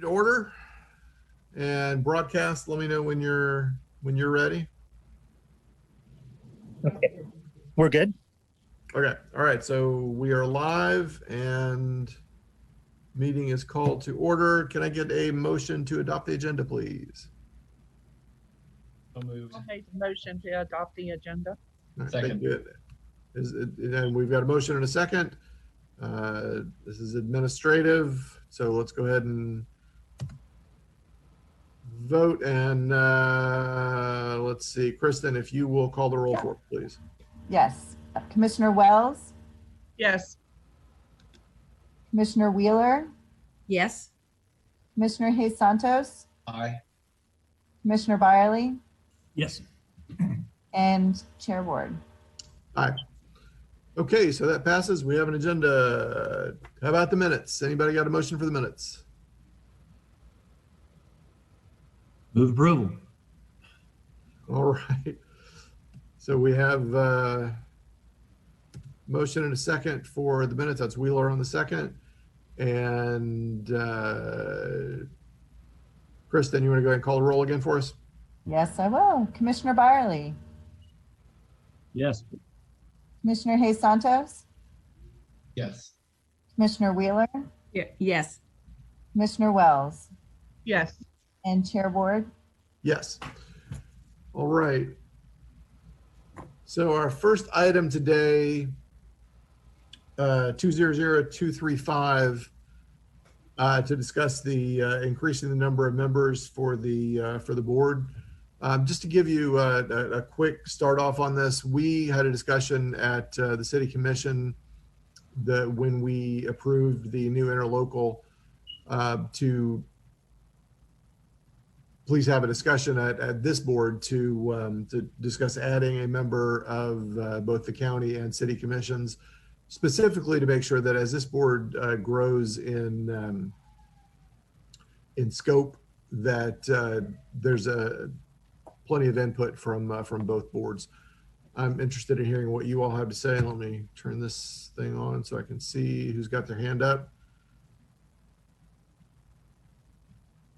to order and broadcast. Let me know when you're ready. Okay, we're good. Okay. All right. So we are live and meeting is called to order. Can I get a motion to adopt the agenda, please? So moved. I'll make a motion to adopt the agenda. All right, Second. thank you. And we've got a motion and a second. This is administrative, so let's go ahead and vote. And let's see, Kristen, if you will call the roll for it, please. Yes. Commissioner Wells, Yes. Commissioner Wheeler, Yes. Commissioner Hayes Santos, Aye. Commissioner Byerly, Yes. and Chair Ward. Aye. Okay, so that passes. We have an agenda. How about the minutes? Anybody got a motion for the minutes? Move approval. All right. So we have motion and a second for the minutes. That's Wheeler on the second. And Kristen, you want to go ahead and call the roll again for us? Yes, I will. Commissioner Byerly, Yes. Commissioner Hayes Santos, Yes. Commissioner Wheeler, Yes. Commissioner Wells, Yes. and Chair Ward. Yes. All right. So our first item today, 200235, to discuss the increasing the number of members for the board. Just to give you a quick start off on this, we had a discussion at the City Commission when we approved the new interlocal to please have a discussion at this board to discuss adding a member of both the county and city commissions, specifically to make sure that as this board grows in scope, that there's plenty of input from both boards. I'm interested in hearing what you all have to say. Let me turn this thing on so I can see who's got their hand up.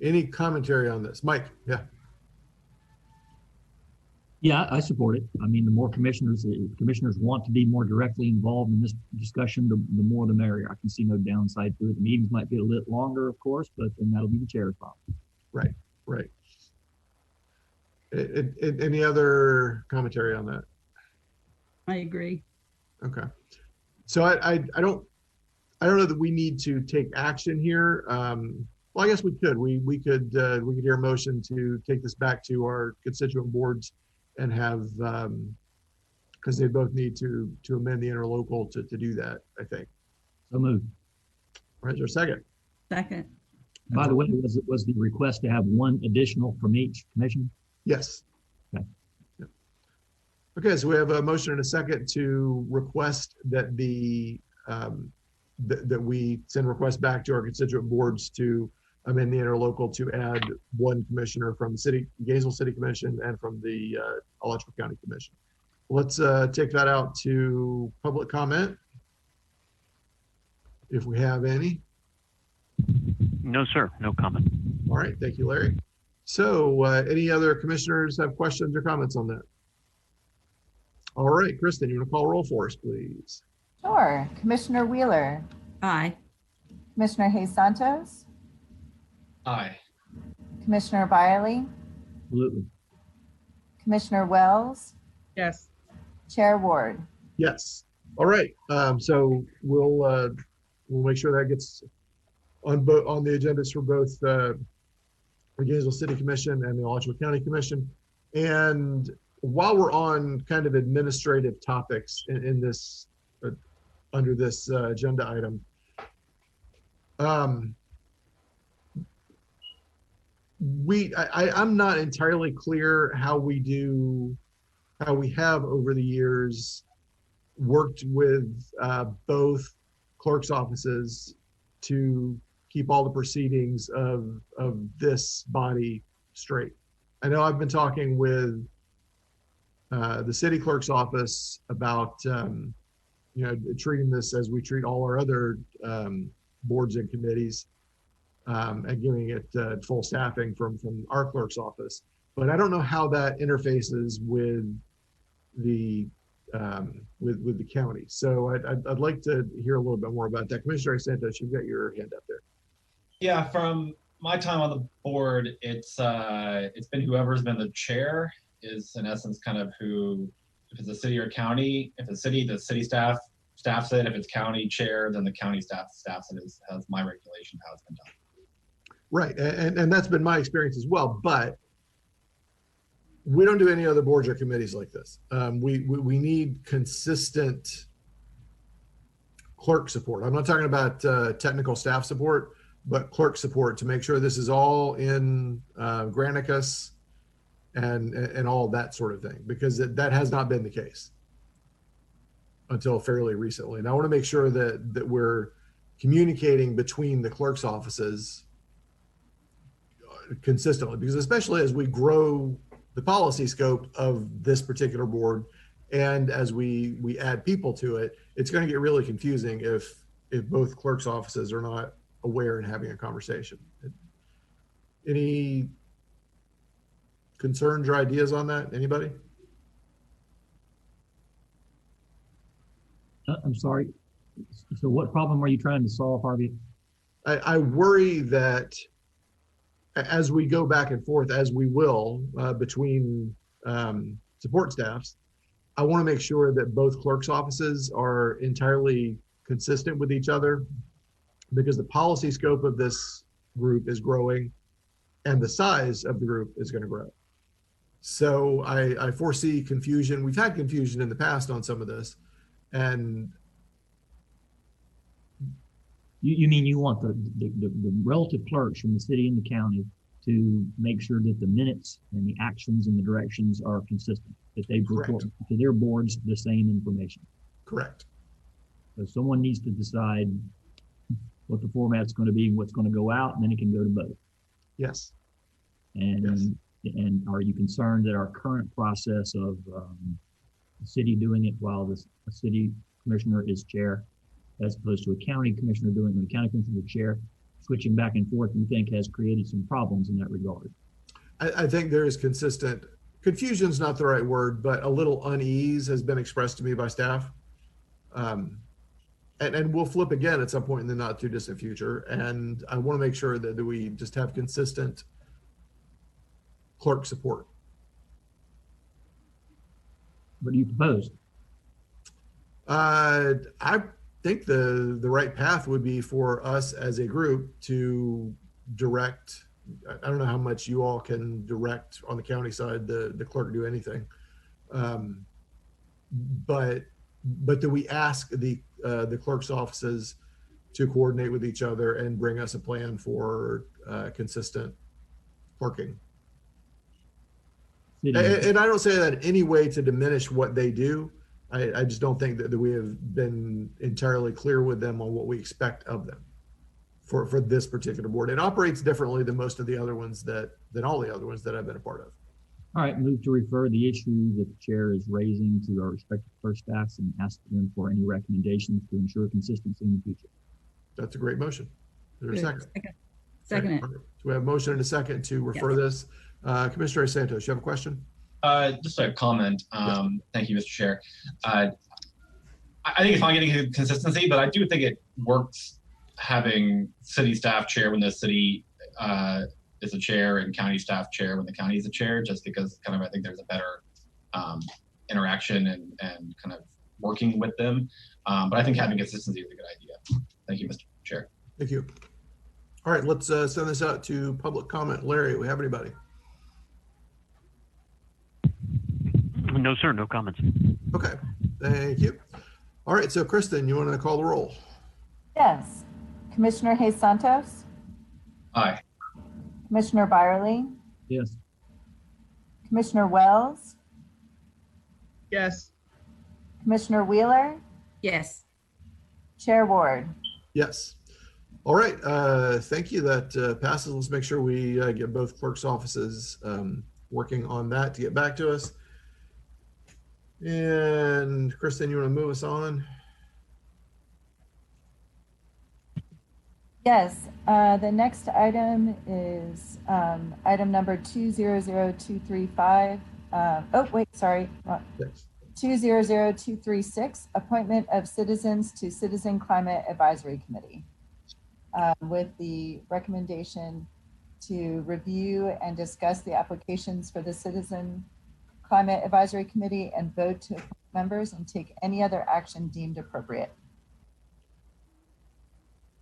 Any commentary on this? Mike, yeah. Yeah, I support it. I mean, the more commissioners want to be more directly involved in this discussion, the more the merrier. I can see no downside to it. The meetings might get a little longer, of course, but then that'll be the chair's problem. Right, right. Any other commentary on that? I agree. Okay. So I don't know that we need to take action here. Well, I guess we could. We could hear a motion to take this back to our constituent boards and have, because they both need to amend the interlocal to do that, I think. So moved. All right, is there a second? Second. By the way, was the request to have one additional from each commission? Yes. Okay. Yeah. Okay, so we have a motion and a second to request that that we send requests back to our constituent boards to amend the interlocal to add one commissioner from the Gainesville City Commission and from the Alachua County Commission. Let's take that out to public comment, if we have any. No, sir. No comment. All right. Thank you, Larry. So any other commissioners have questions or comments on that? All right, Kristen, you want to call roll for us, please? Sure. Commissioner Wheeler, Aye. Commissioner Hayes Santos, Aye. Commissioner Byerly, Absolutely. Commissioner Wells, Yes. Chair Ward. Yes. All right. So we'll make sure that gets on the agendas for both the Gainesville City Commission and the Alachua County Commission. And while we're on kind of administrative topics in this under this agenda item, I'm not entirely clear how we have over the years worked with both clerk's offices to keep all the proceedings of this body straight. I know I've been talking with the city clerk's office about treating this as we treat all our other boards and committees, and giving it full staffing from our clerk's office. But I don't know how that interfaces with the with the county. So I'd like to hear a little bit more about that. Commissioner Santos, you've got your hand up there. Yeah, from my time on the board, it's been whoever's been the chair is in essence kind of who, if it's a city or county, if it's city, the city staff staffs it. If it's county chair, then the county staff staffs it. As my regulation how it's been done. Right, and that's been my experience as well. But we don't do any other boards or committees like this. We need consistent clerk support. I'm not talking about technical staff support, but clerk support to make sure this is all in Granicus and all that sort of thing, because that has not been the case until fairly recently. And I want to make sure that we're communicating between the clerk's offices consistently, because especially as we grow the policy scope of this particular board and as we add people to it, it's going to get really confusing if both clerk's offices are not aware and having a conversation. Any concerns or ideas on that? Anybody? I'm sorry. So what problem are you trying to solve, Harvey? I worry that as we go back and forth, as we will, between support staffs, I want to make sure that both clerks' offices are entirely consistent with each other, because the policy scope of this group is growing and the size of the group is going to grow. So I foresee confusion. We've had confusion in the past on some of this. And You mean you want the relative clerks from the city and the county to make sure that the minutes and the actions and the directions are consistent, that they report to their boards the same information? correct. So someone needs to decide what the format's going to be, what's going to go out, and then it can go to both. Yes. And and are you concerned that our current process of the city doing it while the city commissioner is chair, as opposed to a county commissioner doing it when the county commissioner is chair, switching back and forth, you think has created some problems in that regard? I think there is consistent confusion is not the right word, but a little unease has been expressed to me by staff. And we'll flip again at some point in the not too distant future. And I want to make sure that we just have consistent clerk support. What do you propose? I think the right path would be for us as a group to direct. I don't know how much you all can direct on the county side, the clerk do anything. But do we ask the clerk's offices to coordinate with each other and bring us a plan for consistent clerking? And I don't say that in any way to diminish what they do. I just don't think that we have been entirely clear with them on what we expect of them for this particular board. It operates differently than most of the other ones than all the other ones that I've been a part of. All right, move to refer the issue that the chair is raising to our respective clerk staffs and ask them for any recommendations to ensure consistency in the future. That's a great motion. Is there a second? Second it. So we have a motion and a second to refer this. Commissioner Santos, you have a question? Just a comment. Thank you, Mr. Chair. I think it's fine getting consistency, but I do think it works having city staff chair when the city is a chair and county staff chair when the county is a chair, just because kind of I think there's a better interaction and kind of working with them. But I think having consistency is a good idea. Thank you, Mr. Chair. Thank you. All right, let's send this out to public comment. Larry, do we have anybody? No, sir. No comments. Okay, thank you. All right, so Kristen, you want to call the roll? Yes. Commissioner Hayes Santos, Aye. Commissioner Byerly, Yes. Commissioner Wells, Yes. Commissioner Wheeler, Yes. Chair Ward. Yes. All right, thank you. That passes. Let's make sure we get both clerk's offices working on that to get back to us. And Kristen, you want to move us on? Yes, the next item is item number 200235. Oh, wait, sorry. Yes. 200236, appointment of citizens to Citizen Climate Advisory Committee, with the recommendation to review and discuss the applications for the Citizen Climate Advisory Committee and vote to appoint members and take any other action deemed appropriate.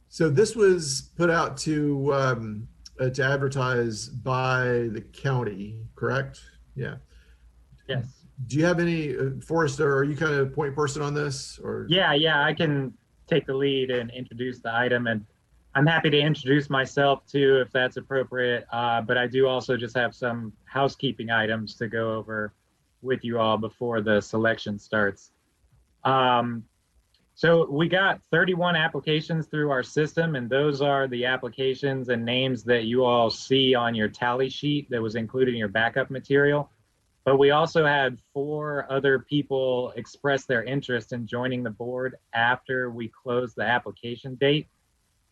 So this was put out to advertise by the county, correct? Yeah. Yes. Do you have any, Forrester, are you kind of point person on this, or? Yeah, I can take the lead and introduce the item, and I'm happy to introduce myself too, if that's appropriate. But I do also just have some housekeeping items to go over with you all before the selection starts. So we got 31 applications through our system, and those are the applications and names that you all see on your tally sheet that was included in your backup material. But we also had 4 other people express their interest in joining the board after we closed the application date.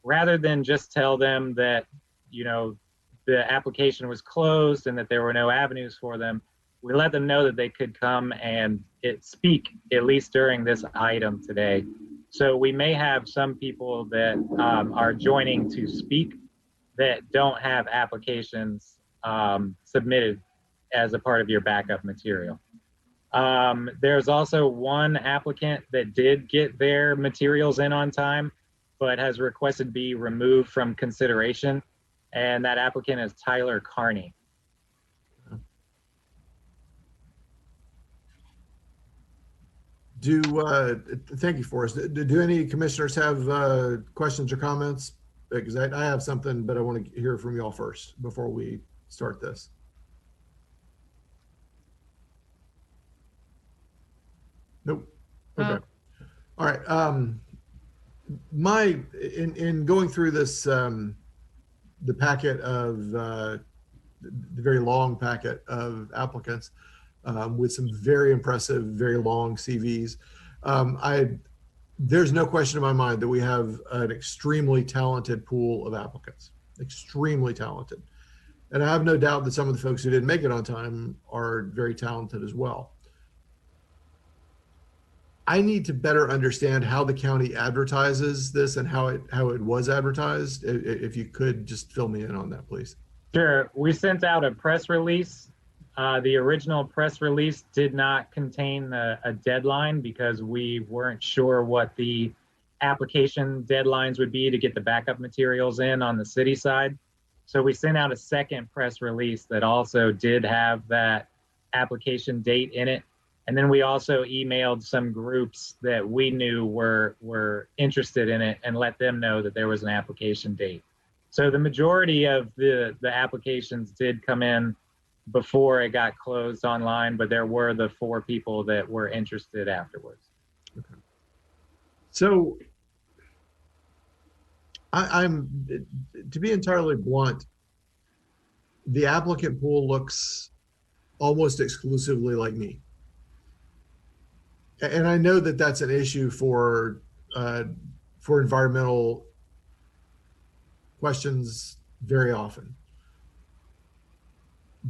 Rather than just tell them that, you know, the application was closed and that there were no avenues for them, we let them know that they could come and speak, at least during this item today. So we may have some people that are joining to speak that don't have applications submitted as a part of your backup material. There's also one applicant that did get their materials in on time, but has requested to be removed from consideration. And that applicant is Tyler Carney. Thank you, Forrest. Do any commissioners have questions or comments? Because I have something, but I want to hear from y'all first before we start this. Nope. Okay. All right. In going through this, the packet of the very long packet of applicants with some very impressive, very long CVs, there's no question in my mind that we have an extremely talented pool of applicants, extremely talented. And I have no doubt that some of the folks who didn't make it on time are very talented as well. I need to better understand how the county advertises this and how it was advertised. If you could just fill me in on that, please. Sure. We sent out a press release. The original press release did not contain a deadline because we weren't sure what the application deadlines would be to get the backup materials in on the city side. So we sent out a second press release that also did have that application date in it. And then we also emailed some groups that we knew were interested in it and let them know that there was an application date. So the majority of the applications did come in before it got closed online, but there were the 4 people that were interested afterwards. Okay. So I'm to be entirely blunt, the applicant pool looks almost exclusively like me. And I know that that's an issue for environmental questions very often.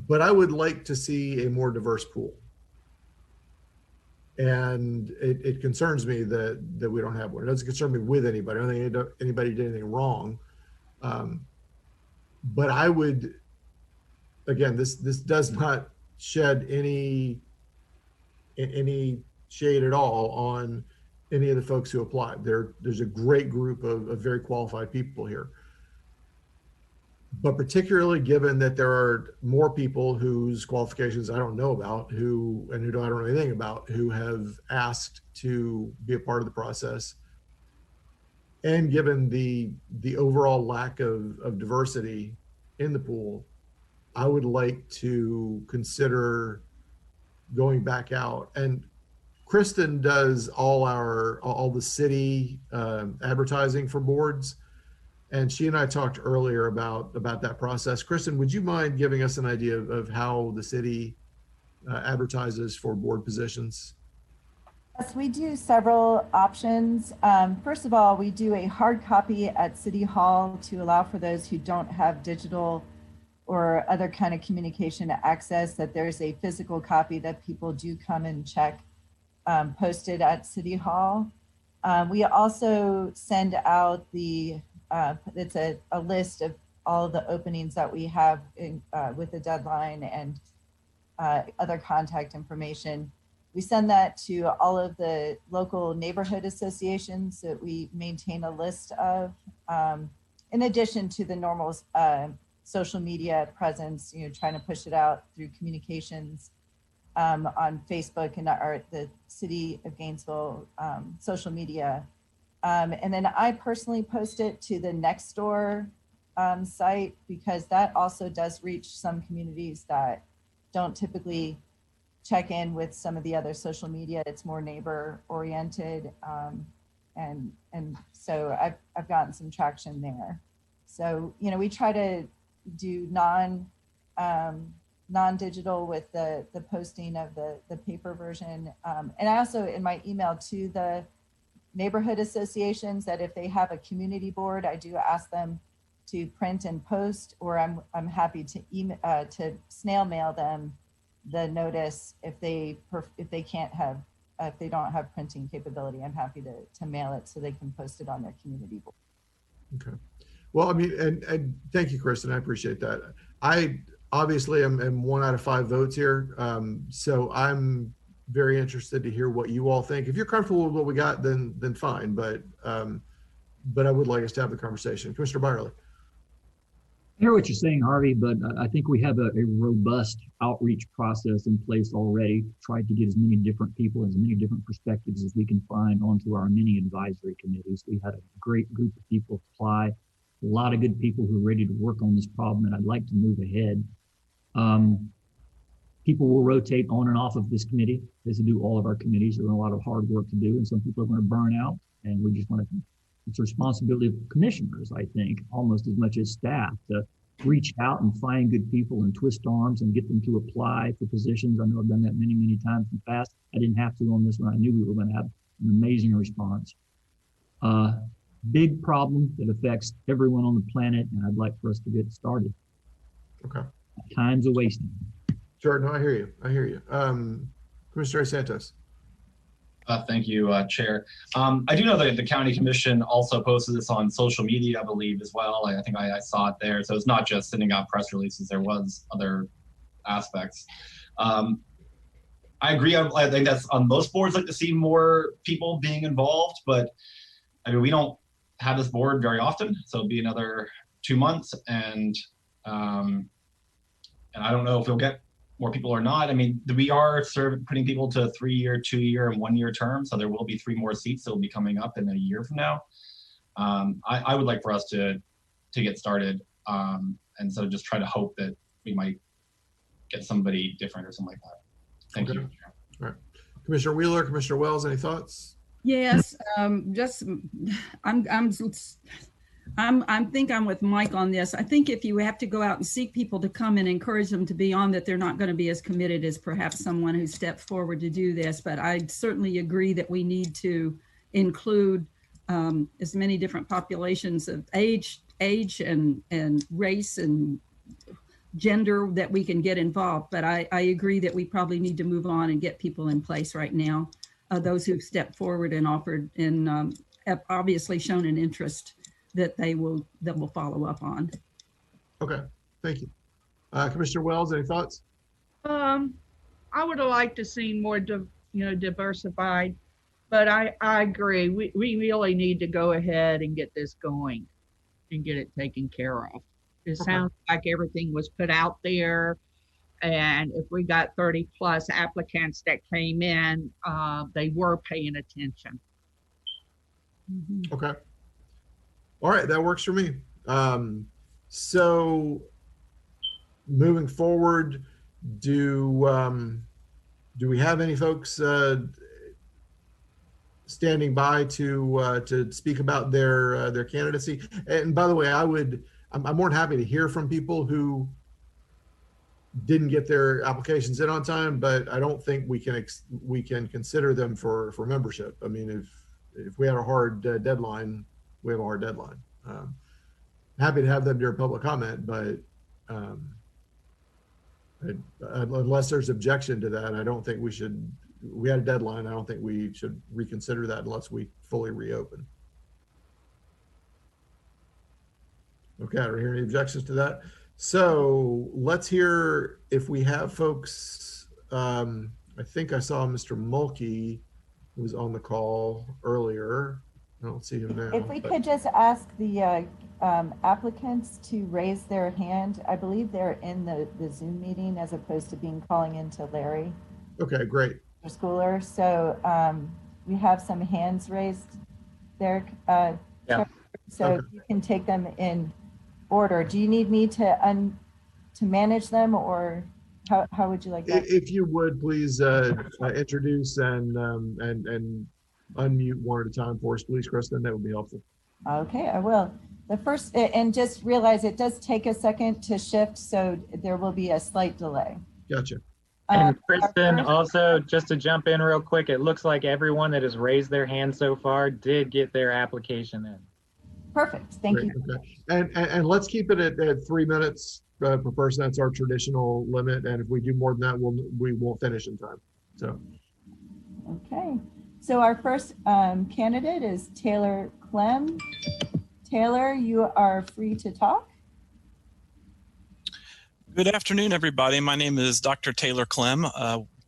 But I would like to see a more diverse pool. And it concerns me that we don't have one. It doesn't concern me with anybody. I don't think anybody did anything wrong. But I would, again, this does not shed any shade at all on any of the folks who applied. There's a great group of very qualified people here. But particularly given that there are more people whose qualifications I don't know about, who I don't know anything about, who have asked to be a part of the process, and given the overall lack of diversity in the pool, I would like to consider going back out. And Kristen does all the city advertising for boards. And she and I talked earlier about that process. Kristen, would you mind giving us an idea of how the city advertises for board positions? Yes, we do several options. First of all, we do a hard copy at City Hall to allow for those who don't have digital or other kind of communication access, that there's a physical copy that people do come and check, posted at City Hall. We also send out it's a list of all of the openings that we have with the deadline and other contact information. We send that to all of the local neighborhood associations that we maintain a list of, in addition to the normal social media presence, trying to push it out through communications on Facebook and the City of Gainesville social media. And then I personally post it to the Nextdoor site, because that also does reach some communities that don't typically check in with some of the other social media. It's more neighbor oriented. And so I've gotten some traction there. So, we try to do non-digital with the posting of the paper version. And I also, in my email to the neighborhood associations, that if they have a community board, I do ask them to print and post, or I'm happy to to snail mail them the notice if they can't have, if they don't have printing capability. I'm happy to mail it so they can post it on their community board. Okay. Well, I mean, and thank you, Kristen. I appreciate that. I obviously am 1 out of 5 votes here. So I'm very interested to hear what you all think. If you're comfortable with what we got, then fine. But I would like us to have the conversation. Commissioner Byerly. I hear what you're saying, Harvey, but I think we have a robust outreach process in place already. Tried to get as many different people, as many different perspectives as we can find onto our mini advisory committees. We had a great group of people apply, a lot of good people who are ready to work on this problem, and I'd like to move ahead. People will rotate on and off of this committee, as they do all of our committees. There's a lot of hard work to do, and some people are going to burn out, and we just want to, it's a responsibility of commissioners, I think, almost as much as staff, to reach out and find good people and twist arms and get them to apply for positions. I know I've done that many, many times in the past. I didn't have to on this one. I knew we were going to have an amazing response. Big problem that affects everyone on the planet, and I'd like for us to get started. Okay. Time's a wasting. Sure. No, I hear you. I hear you. Commissioner Santos. Thank you, Chair. I do know that the County Commission also posted this on social media, I believe, as well. I think I saw it there. So it's not just sending out press releases. There was other aspects. I agree. I think that's on most boards, like to see more people being involved. But I mean, we don't have this board very often. So it'll be another 2 months. And I don't know if we'll get more people or not. I mean, we are putting people to 3-year, 2-year, and 1-year terms. So there will be 3 more seats that will be coming up in a year from now. I would like for us to get started. And so just try to hope that we might get somebody different or something like that. Thank you. All right. Commissioner Wheeler, Commissioner Wells, any thoughts? Yes, I think I'm with Mike on this. I think if you have to go out and seek people to come and encourage them to be on, that they're not going to be as committed as perhaps someone who stepped forward to do this. But I certainly agree that we need to include as many different populations of age and race and gender that we can get involved. But I agree that we probably need to move on and get people in place right now. Those who've stepped forward and offered and have obviously shown an interest that will follow up on. Okay, thank you. Commissioner Wells, any thoughts? I would have liked to see more, diversified, but I agree. We really need to go ahead and get this going and get it taken care of. It sounds like everything was put out there, and if we got 30 plus applicants that came in, they were paying attention. Okay. All right, that works for me. So moving forward, do we have any folks standing by to speak about their candidacy? And by the way, I'm more than happy to hear from people who didn't get their applications in on time, but I don't think we can consider them for membership. I mean, if we had a hard deadline, we have a hard deadline. Happy to have them during public comment, but unless there's objection to that, I don't think we should. We had a deadline. I don't think we should reconsider that unless we fully reopen. Okay, I don't hear any objections to that. So let's hear if we have folks. I think I saw Mr. Mulkey, who was on the call earlier. I don't see him now. If we could just ask the applicants to raise their hand. I believe they're in the Zoom meeting as opposed to calling into Larry. Okay, great. Schooler. So we have some hands raised there. Yeah. So Okay. you can take them in order. Do you need me to manage them, or how would you like that? If you would please introduce and unmute one at a time for us, please, Kristen. That would be helpful. Okay, I will. The first, and just realize it does take a second to shift, so there will be a slight delay. Gotcha. And Kristen, also, just to jump in real quick, it looks like everyone that has raised their hand so far did get their application in. Perfect, thank Great, you. okay. And let's keep it at 3 minutes per person. That's our traditional limit. And if we do more than that, we won't finish in time. So. Okay, so our first candidate is Taylor Clem. Taylor, you are free to talk. Good afternoon, everybody. My name is Dr. Taylor Clem.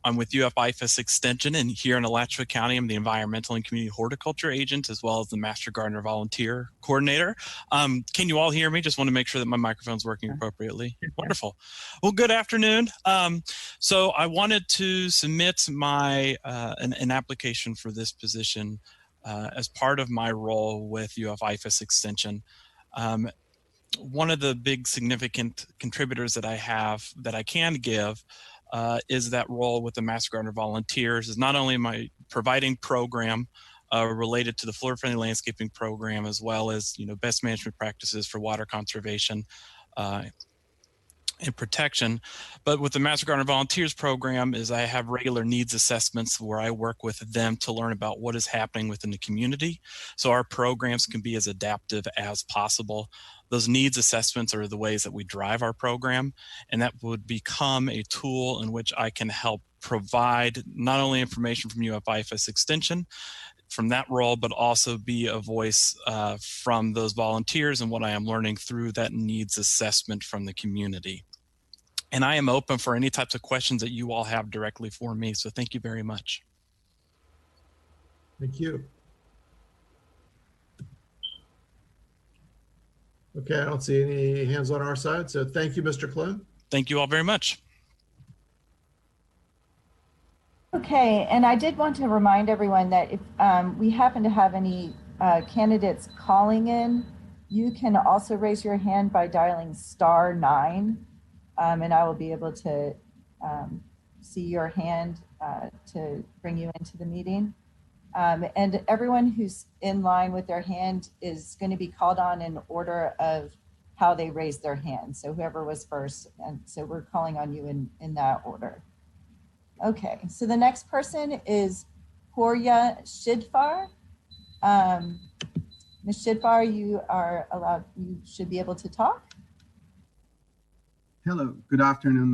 I'm with UF-IFAS Extension, and here in Alachua County, I'm the Environmental and Community Horticulture Agent, as well as the Master Gardener Volunteer Coordinator. Can you all hear me? Just want to make sure that my microphone's working appropriately. Wonderful. Well, good afternoon. So I wanted to submit my an application for this position as part of my role with UF-IFAS Extension. One of the big significant contributors that I have that I can give is that role with the Master Gardener Volunteers. Is not only my providing program related to the Flora-Friendly Landscaping Program, as well as best management practices for water conservation and protection, but with the Master Gardener Volunteers program is I have regular needs assessments where I work with them to learn about what is happening within the community, so our programs can be as adaptive as possible. Those needs assessments are the ways that we drive our program, and that would become a tool in which I can help provide not only information from UF-IFAS Extension from that role, but also be a voice from those volunteers and what I am learning through that needs assessment from the community. And I am open for any types of questions that you all have directly for me. So thank you very much. Thank you. Okay, I don't see any hands on our side. So thank you, Mr. Clem. Thank you all very much. Okay, and I did want to remind everyone that if we happen to have any candidates calling in, you can also raise your hand by dialing *9, and I will be able to see your hand to bring you into the meeting. And everyone who's in line with their hand is going to be called on in order of how they raised their hand. So whoever was first, and so we're calling on you in that order. Okay, so the next person is Porya Shidfar. Ms. Shidfar, you are allowed, you should be able to talk. Hello, good afternoon.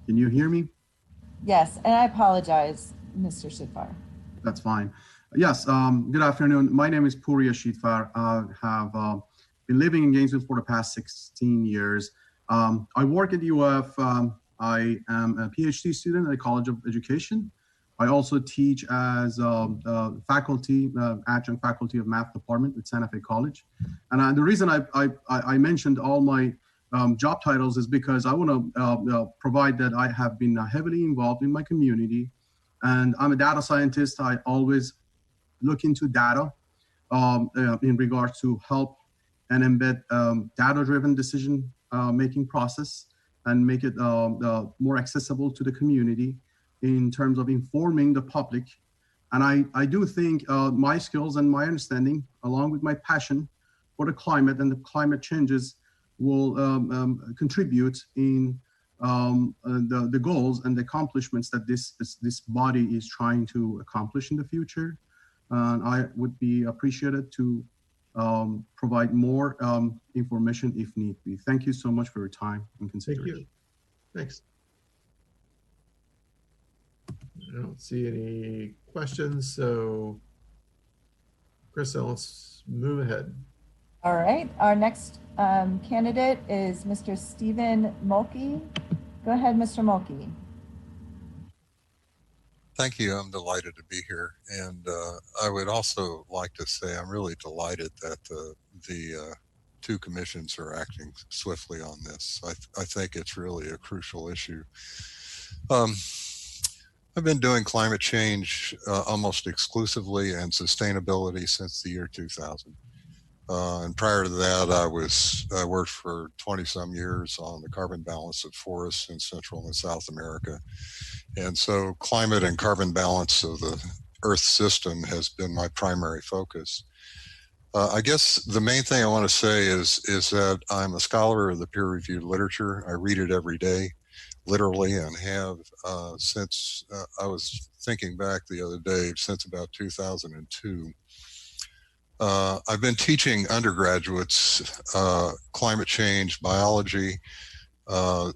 Can you hear me? Yes, and I apologize, Mr. Shidfar. That's fine. Yes, good afternoon. My name is Porya Shidfar. I have been living in Gainesville for the past 16 years. I work at UF. I am a PhD student at the College of Education. I also teach as faculty, adjunct faculty of math department at Santa Fe College. And the reason I mentioned all my job titles is because I want to provide that I have been heavily involved in my community, and I'm a data scientist. I always look into data in regards to help and embed data-driven decision making process and make it more accessible to the community in terms of informing the public. And I do think my skills and my understanding, along with my passion for the climate and the climate changes, will contribute in the goals and the accomplishments that this body is trying to accomplish in the future. And I would be appreciated to provide more information if need be. Thank you so much for your time and consideration. Thank you. Thanks. I don't see any questions, so Krista, let's move ahead. All right, our next candidate is Mr. Stephen Mulkey. Go ahead, Mr. Mulkey. Thank you. I'm delighted to be here. And I would also like to say I'm really delighted that the two commissions are acting swiftly on this. I think it's really a crucial issue. I've been doing climate change almost exclusively and sustainability since the year 2000. And prior to that, I worked for 20 some years on the carbon balance of forests in Central and South America. And so climate and carbon balance of the Earth system has been my primary focus. I guess the main thing I want to say is that I'm a scholar of the peer-reviewed literature. I read it every day, literally, and have since I was thinking back the other day, since about 2002. I've been teaching undergraduates climate change biology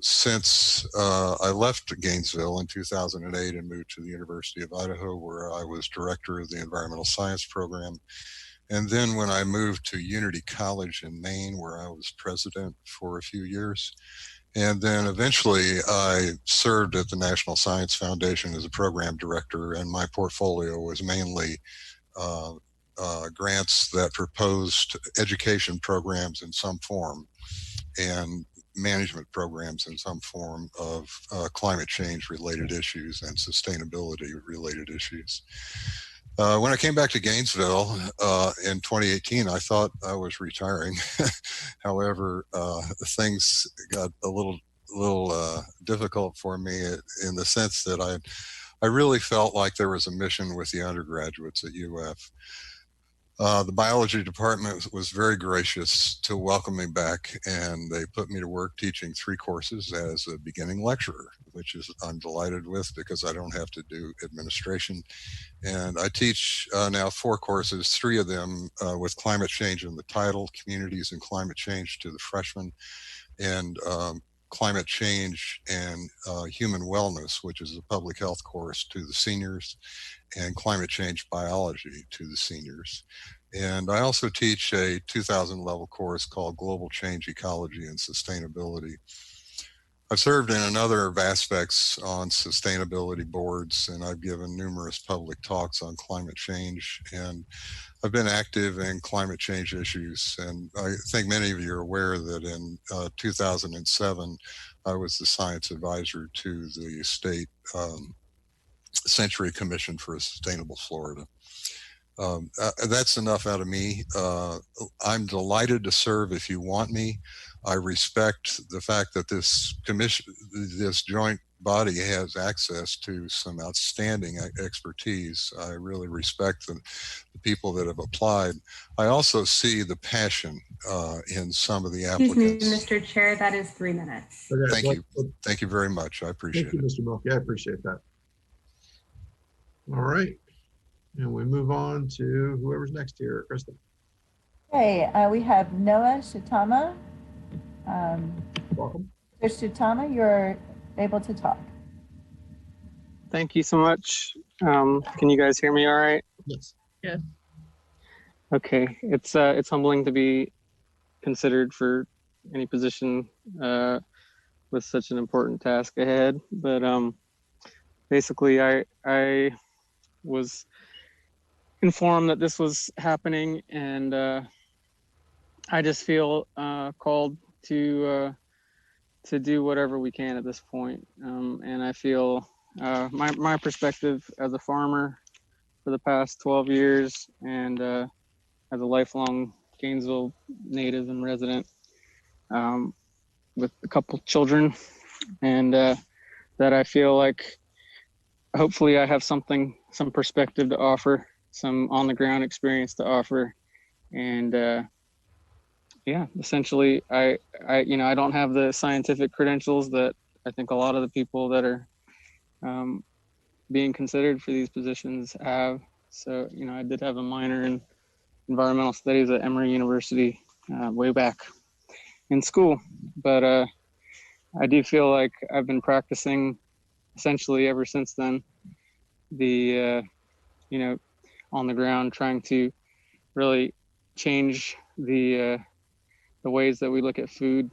since I left Gainesville in 2008 and moved to the University of Idaho, where I was director of the environmental science program. And then when I moved to Unity College in Maine, where I was president for a few years. And then eventually I served at the National Science Foundation as a program director, and my portfolio was mainly grants that proposed education programs in some form and management programs in some form of climate change related issues and sustainability related issues. When I came back to Gainesville in 2018, I thought I was retiring. However, things got a little difficult for me in the sense that I really felt like there was a mission with the undergraduates at UF. The biology department was very gracious to welcome me back, and they put me to work teaching 3 courses as a beginning lecturer, which is I'm delighted with because I don't have to do administration. And I teach now 4 courses, 3 of them with climate change in the title, communities and climate change to the freshmen, and climate change and human wellness, which is a public health course, to the seniors, and climate change biology to the seniors. And I also teach a 2000 level course called Global Change, Ecology, and Sustainability. I've served in other aspects on sustainability boards, and I've given numerous public talks on climate change, and I've been active in climate change issues. And I think many of you are aware that in 2007, I was the science advisor to the state Century Commission for a Sustainable Florida. That's enough out of me. I'm delighted to serve if you want me. I respect the fact that this commission, this joint body has access to some outstanding expertise. I really respect the people that have applied. I also see the passion in some of the applicants. Excuse me, Mr. Chair, that is 3 minutes. Okay, Thank you. Thank you very much. I appreciate it. Thank you, Mr. Mulkey. I appreciate that. All right. And we move on to whoever's next here, Kristen. Okay, we have Noah Shitama. Welcome. Mr. Shitama, you're able to talk. Thank you so much. Can you guys hear me all right? Yes. Yes. Okay, it's humbling to be considered for any position with such an important task ahead. But basically, I was informed that this was happening, and I just feel called to do whatever we can at this point. And I feel my perspective as a farmer for the past 12 years and as a lifelong Gainesville native and resident with a couple children, and that I feel like hopefully I have some perspective to offer, some on the ground experience to offer, and yeah, essentially, I don't have the scientific credentials that I think a lot of the people that are being considered for these positions have. So, I did have a minor in environmental studies at Emory University way back in school, but I do feel like I've been practicing essentially ever since then, the on the ground, trying to really change the ways that we look at food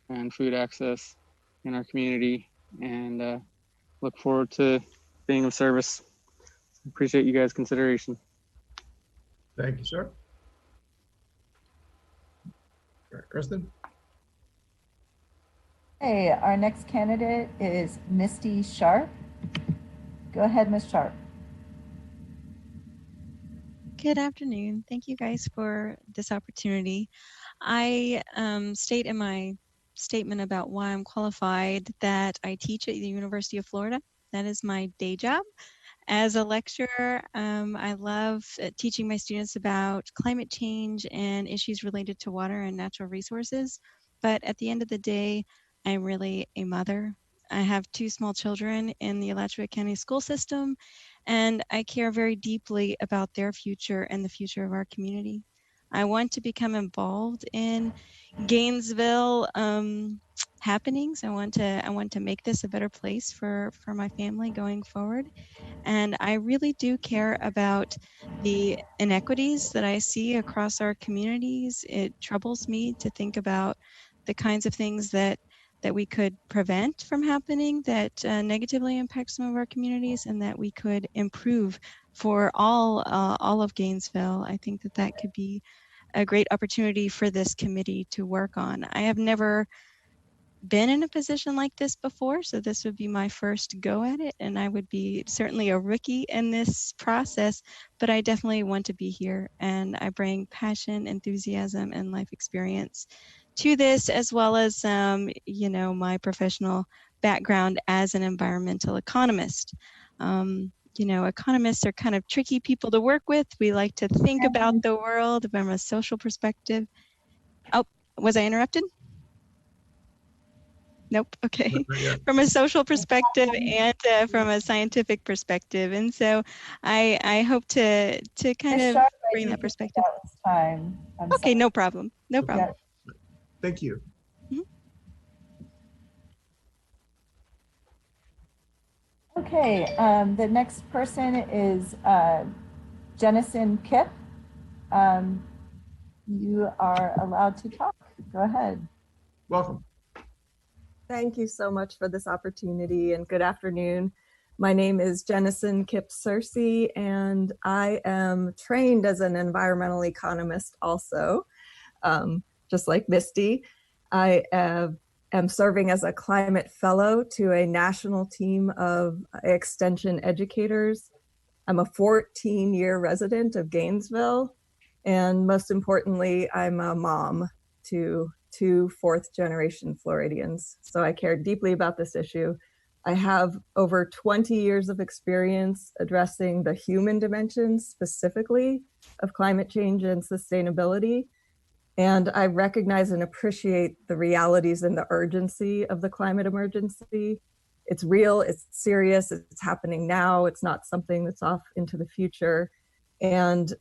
and food access in our community, and look forward to being of service. Appreciate you guys' consideration. Thank you, sir. All right, Kristen. Hey, our next candidate is Misty Sharp. Go ahead, Ms. Sharp. Good afternoon. Thank you guys for this opportunity. I state in my statement about why I'm qualified that I teach at the University of Florida. That is my day job. As a lecturer, I love teaching my students about climate change and issues related to water and natural resources. But at the end of the day, I'm really a mother. I have 2 small children in the Alachua County school system, and I care very deeply about their future and the future of our community. I want to become involved in Gainesville happenings. I want to make this a better place for my family going forward. And I really do care about the inequities that I see across our communities. It troubles me to think about the kinds of things that we could prevent from happening that negatively impact some of our communities, and that we could improve for all of Gainesville. I think that could be a great opportunity for this committee to work on. I have never been in a position like this before, so this would be my first go at it, and I would be certainly a rookie in this process, but I definitely want to be here, and I bring passion, enthusiasm, and life experience to this, as well as my professional background as an environmental economist. Economists are kind of tricky people to work with. We like to think about the world from a social perspective. Oh, was I interrupted? Nope. Okay. From a social perspective and from a scientific perspective, and so I hope to kind Ms. of Sharp, bring that perspective. That was time. I'm Okay, sorry. no problem. No problem. Thank you. Okay, the next person is Jennison Kipp. You are allowed to talk. Go ahead. Welcome. Thank you so much for this opportunity, and good afternoon. My name is Jennison Kipp Searcy, and I am trained as an environmental economist also, just like Misty. I am serving as a climate fellow to a national team of extension educators. I'm a 14-year resident of Gainesville, and most importantly, I'm a mom to 2 fourth-generation Floridians. So I care deeply about this issue. I have over 20 years of experience addressing the human dimensions specifically of climate change and sustainability. And I recognize and appreciate the realities and the urgency of the climate emergency. It's real, it's serious, it's happening now. It's not something that's off into the future. And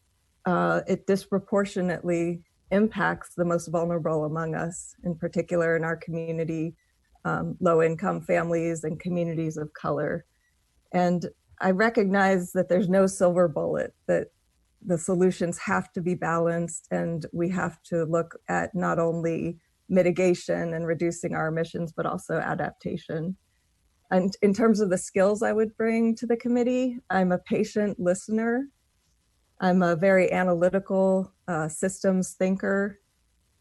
it disproportionately impacts the most vulnerable among us, in particular in our community, low-income families and communities of color. And I recognize that there's no silver bullet, that the solutions have to be balanced, and we have to look at not only mitigation and reducing our emissions, but also adaptation. And in terms of the skills I would bring to the committee, I'm a patient listener. I'm a very analytical systems thinker.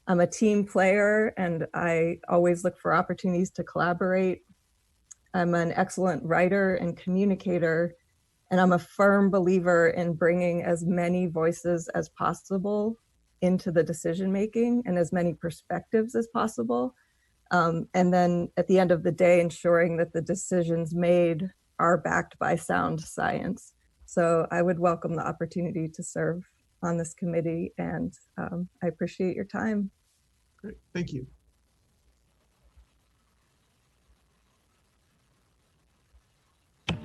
I'm a team player, and I always look for opportunities to collaborate. I'm an excellent writer and communicator, and I'm a firm believer in bringing as many voices as possible into the decision-making and as many perspectives as possible. And then at the end of the day, ensuring that the decisions made are backed by sound science. So I would welcome the opportunity to serve on this committee, and I appreciate your time. Great, thank you.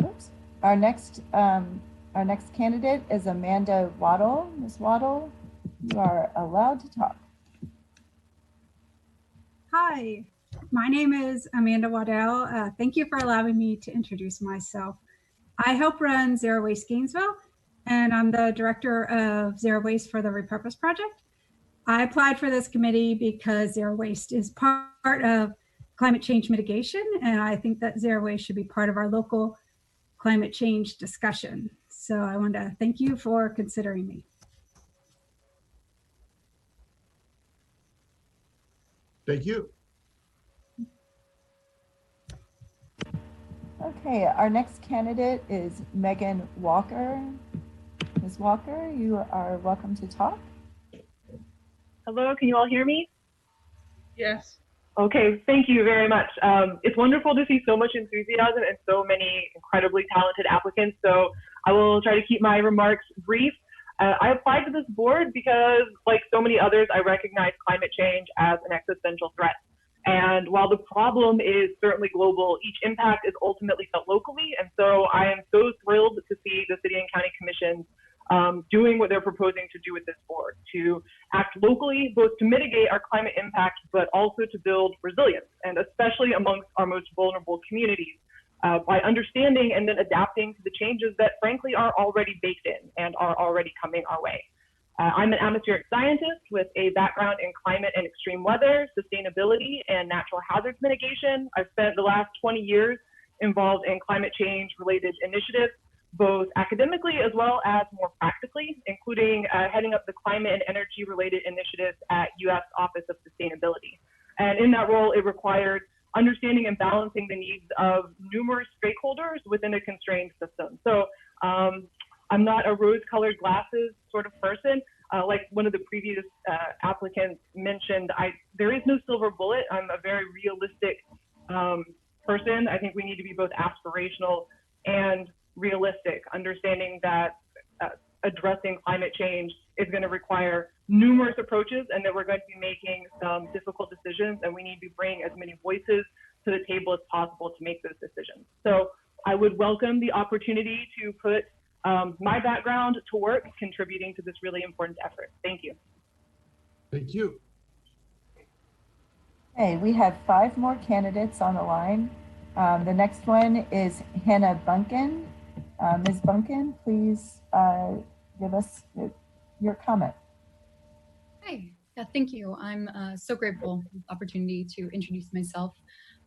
Oops. Our next candidate is Amanda Waddle. Ms. Waddle, you are allowed to talk. Hi, my name is Amanda Waddell. Thank you for allowing me to introduce myself. I help run Zero Waste Gainesville, and I'm the director of Zero Waste for the Repurpose Project. I applied for this committee because zero waste is part of climate change mitigation, and I think that zero waste should be part of our local climate change discussion. So I want to thank you for considering me. Thank you. Okay, our next candidate is Megan Walker. Ms. Walker, you are welcome to talk. Hello, can you all hear me? Yes. Okay, thank you very much. It's wonderful to see so much enthusiasm and so many incredibly talented applicants. So I will try to keep my remarks brief. I applied to this board because, like so many others, I recognize climate change as an existential threat. And while the problem is certainly global, each impact is ultimately felt locally. And so I am so thrilled to see the city and county commissions doing what they're proposing to do with this board, to act locally, both to mitigate our climate impact, but also to build resilience, and especially amongst our most vulnerable communities, by understanding and then adapting to the changes that frankly are already baked in and are already coming our way. I'm an atmospheric scientist with a background in climate and extreme weather, sustainability, and natural hazards mitigation. I've spent the last 20 years involved in climate change related initiatives, both academically as well as more practically, including heading up the climate and energy related initiatives at US Office of Sustainability. And in that role, it required understanding and balancing the needs of numerous stakeholders within a constrained system. So I'm not a rose-colored glasses sort of person. Like one of the previous applicants mentioned, there is no silver bullet. I'm a very realistic person. I think we need to be both aspirational and realistic, understanding that addressing climate change is going to require numerous approaches and that we're going to be making some difficult decisions, and we need to bring as many voices to the table as possible to make those decisions. So I would welcome the opportunity to put my background to work contributing to this really important effort. Thank you. Thank you. Okay, we have 5 more candidates on the line. The next one is Hannah Bunkin. Ms. Bunkin, please give us your comment. Hi, yeah, thank you. I'm so grateful for the opportunity to introduce myself.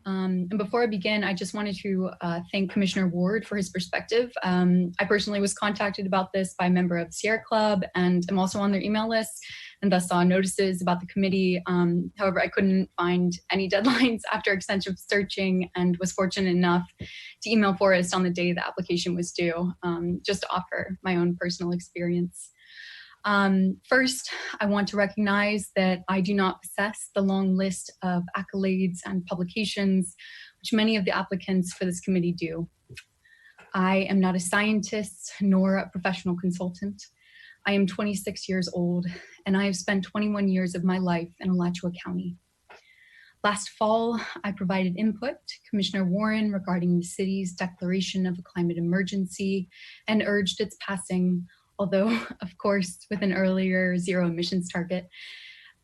And before I begin, I just wanted to thank Commissioner Ward for his perspective. I personally was contacted about this by a member of Sierra Club, and I'm also on their email list, and thus saw notices about the committee. However, I couldn't find any deadlines after extensive searching, and was fortunate enough to email Forrest on the day the application was due, just to offer my own personal experience. First, I want to recognize that I do not possess the long list of accolades and publications which many of the applicants for this committee do. I am not a scientist nor a professional consultant. I am 26 years old, and I have spent 21 years of my life in Alachua County. Last fall, I provided input to Commissioner Warren regarding the city's declaration of a climate emergency and urged its passing, although, of course, with an earlier zero emissions target.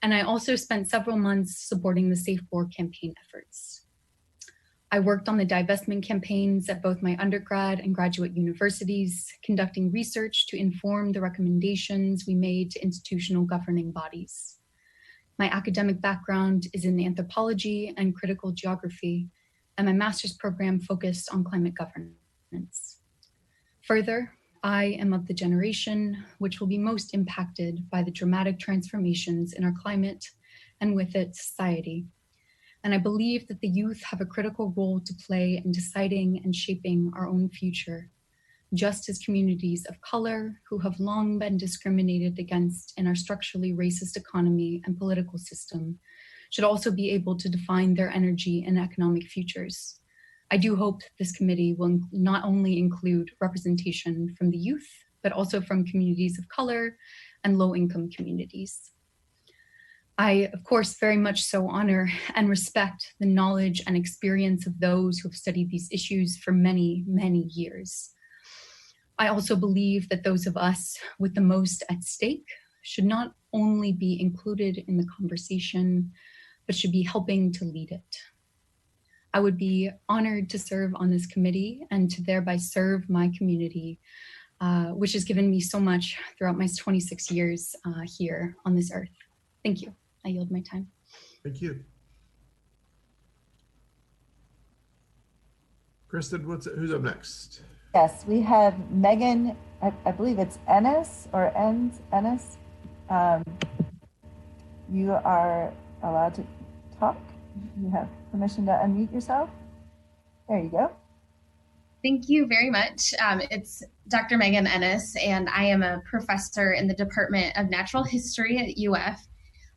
And I also spent several months supporting the Safe Board campaign efforts. I worked on the divestment campaigns at both my undergrad and graduate universities, conducting research to inform the recommendations we made to institutional governing bodies. My academic background is in anthropology and critical geography, and my master's program focused on climate governance. Further, I am of the generation which will be most impacted by the dramatic transformations in our climate and with it society. And I believe that the youth have a critical role to play in deciding and shaping our own future, just as communities of color who have long been discriminated against in our structurally racist economy and political system should also be able to define their energy and economic futures. I do hope this committee will not only include representation from the youth, but also from communities of color and low-income communities. I, of course, very much so honor and respect the knowledge and experience of those who have studied these issues for many, many years. I also believe that those of us with the most at stake should not only be included in the conversation, but should be helping to lead it. I would be honored to serve on this committee and to thereby serve my community, which has given me so much throughout my 26 years here on this earth. Thank you. I yield my time. Thank you. Kristen, who's up next? Yes, we have Megan, I believe it's Ennis or Ennis. You are allowed to talk. You have permission to unmute yourself. There you go. Thank you very much. It's Dr. Megan Ennis, and I am a professor in the Department of Natural History at UF.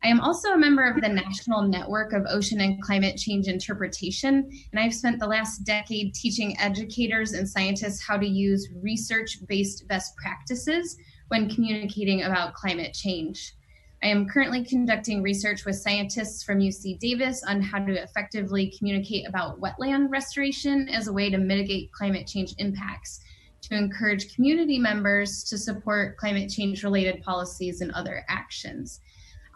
I am also a member of the National Network of Ocean and Climate Change Interpretation, and I've spent the last decade teaching educators and scientists how to use research-based best practices when communicating about climate change. I am currently conducting research with scientists from UC Davis on how to effectively communicate about wetland restoration as a way to mitigate climate change impacts, to encourage community members to support climate change-related policies and other actions.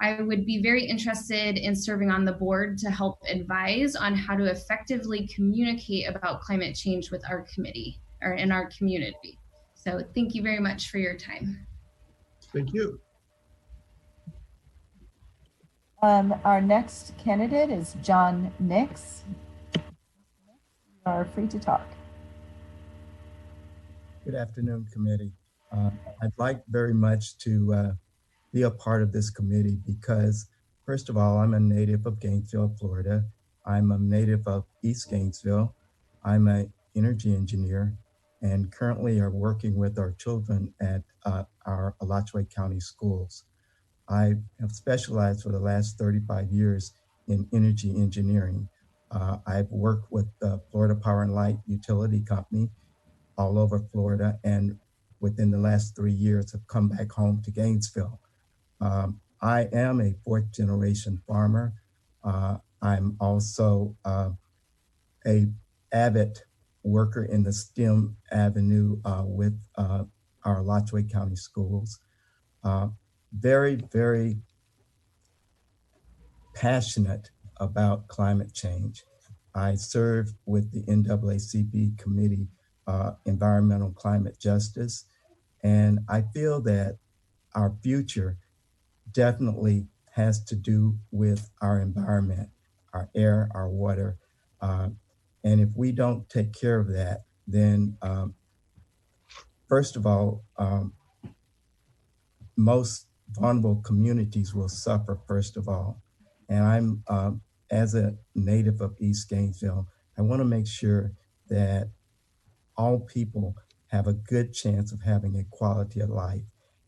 I would be very interested in serving on the board to help advise on how to effectively communicate about climate change with our committee or in our community. So thank you very much for your time. Thank you. Our next candidate is John Nix. You are free to talk. Good afternoon, committee. I'd like very much to be a part of this committee because, first of all, I'm a native of Gainesville, Florida. I'm a native of East Gainesville. I'm an energy engineer and currently are working with our children at our Alachua County schools. I have specialized for the last 35 years in energy engineering. I've worked with the Florida Power and Light Utility Company all over Florida, and within the last 3 years have come back home to Gainesville. I am a fourth generation farmer. I'm also a avid worker in the STEM avenue with our Alachua County schools. Very, very passionate about climate change. I serve with the NAACP Committee, Environmental Climate Justice, and I feel that our future definitely has to do with our environment, our air, our water. And if we don't take care of that, then first of all, most vulnerable communities will suffer first of all. And I'm, as a native of East Gainesville, I wanna make sure that all people have a good chance of having a quality of life.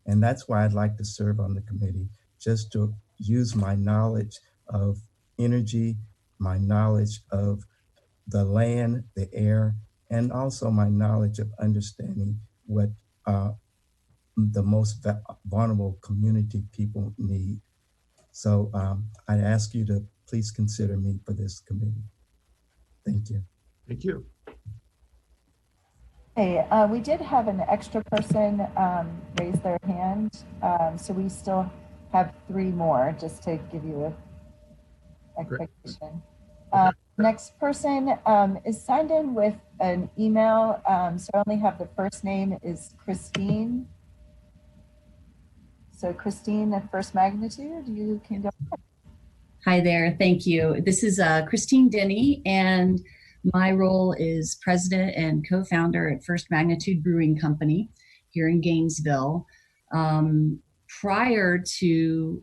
And that's why I'd like to serve on the committee, just to use my knowledge of energy, my knowledge of the land, the air, and also my knowledge of understanding what the most vulnerable community people need. So I ask you to please consider me for this committee. Thank you. Thank you. Hey, we did have an extra person raise their hand, so we still have 3 more, just to give you an expectation. Next person is signed in with an email, so I only have the first name is Christine. So Christine at First Magnitude, you can go. Hi there, thank you. This is Christine Denny, and my role is president and co-founder at First Magnitude Brewing Company here in Gainesville. Prior to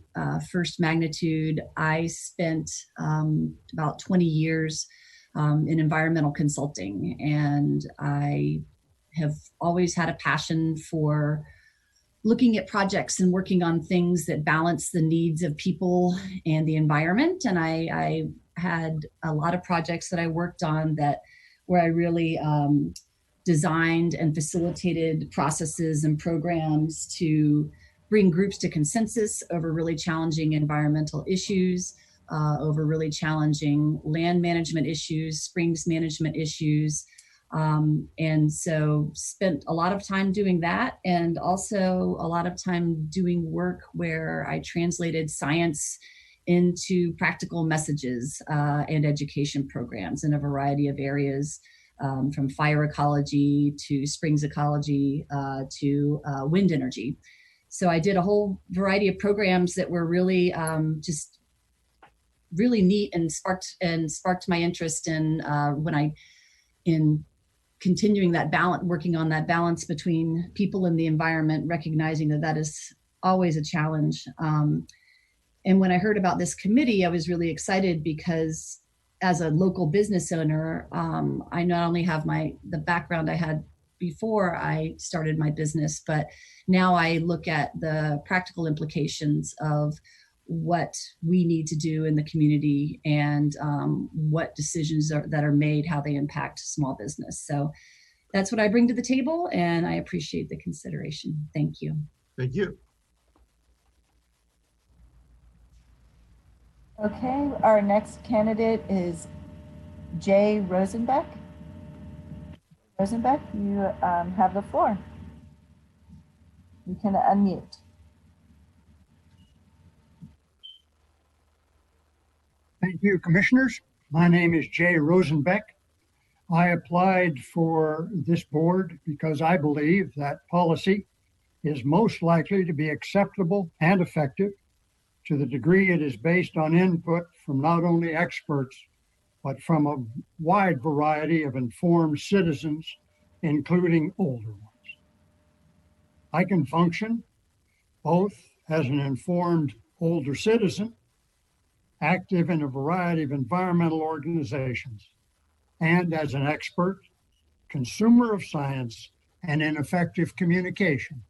First Magnitude, I spent about 20 years in environmental consulting, and I have always had a passion for looking at projects and working on things that balance the needs of people and the environment. And I had a lot of projects that I worked on where I really designed and facilitated processes and programs to bring groups to consensus over really challenging environmental issues, over really challenging land management issues, springs management issues. And so spent a lot of time doing that, and also a lot of time doing work where I translated science into practical messages and education programs in a variety of areas, from fire ecology to springs ecology to wind energy. So I did a whole variety of programs that were really just really neat and sparked my interest in in continuing that balance, working on that balance between people and the environment, recognizing that that is always a challenge. And when I heard about this committee, I was really excited because as a local business owner, I not only have the background I had before I started my business, but now I look at the practical implications of what we need to do in the community and what decisions that are made, how they impact small business. So that's what I bring to the table, and I appreciate the consideration. Thank you. Thank you. Okay, our next candidate is Jay Rosenbeck. Rosenbeck, you have the floor. You can unmute. Thank you, commissioners. My name is Jay Rosenbeck. I applied for this board because I believe that policy is most likely to be acceptable and effective to the degree it is based on input from not only experts, but from a wide variety of informed citizens, including older ones. I can function both as an informed older citizen, active in a variety of environmental organizations, and as an expert, consumer of science, and in effective communication.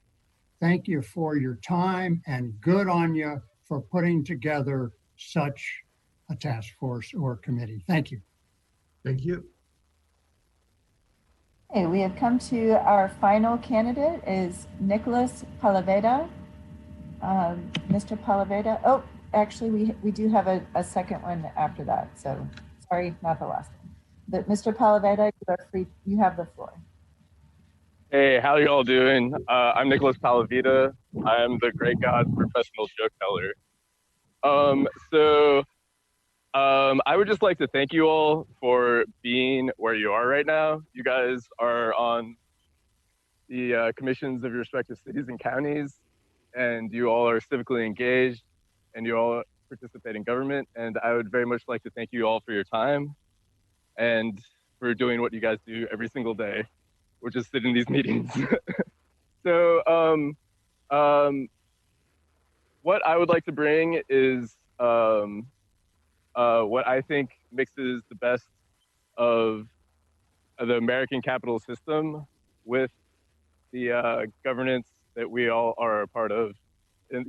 Thank you for your time, and good on you for putting together such a task force or committee. Thank you. Thank you. Okay, we have come to our final candidate is Nicholas Palaveda. Mr. Palaveda, oh, actually we do have a second one after that. So sorry, not the last one. But Mr. Palaveda, you are free, you have the floor. Hey, how you all doing? I'm Nicholas Palavita. I'm the Great God's professional joke teller. I would just like to thank you all for being where you are right now. You guys are on the commissions of your respective cities and counties, and you all are civically engaged, and you all participate in government. And I would very much like to thank you all for your time and for doing what you guys do every single day, which is sit in these meetings. So what I would like to bring is what I think mixes the best of the American capital system with the governance that we all are a part of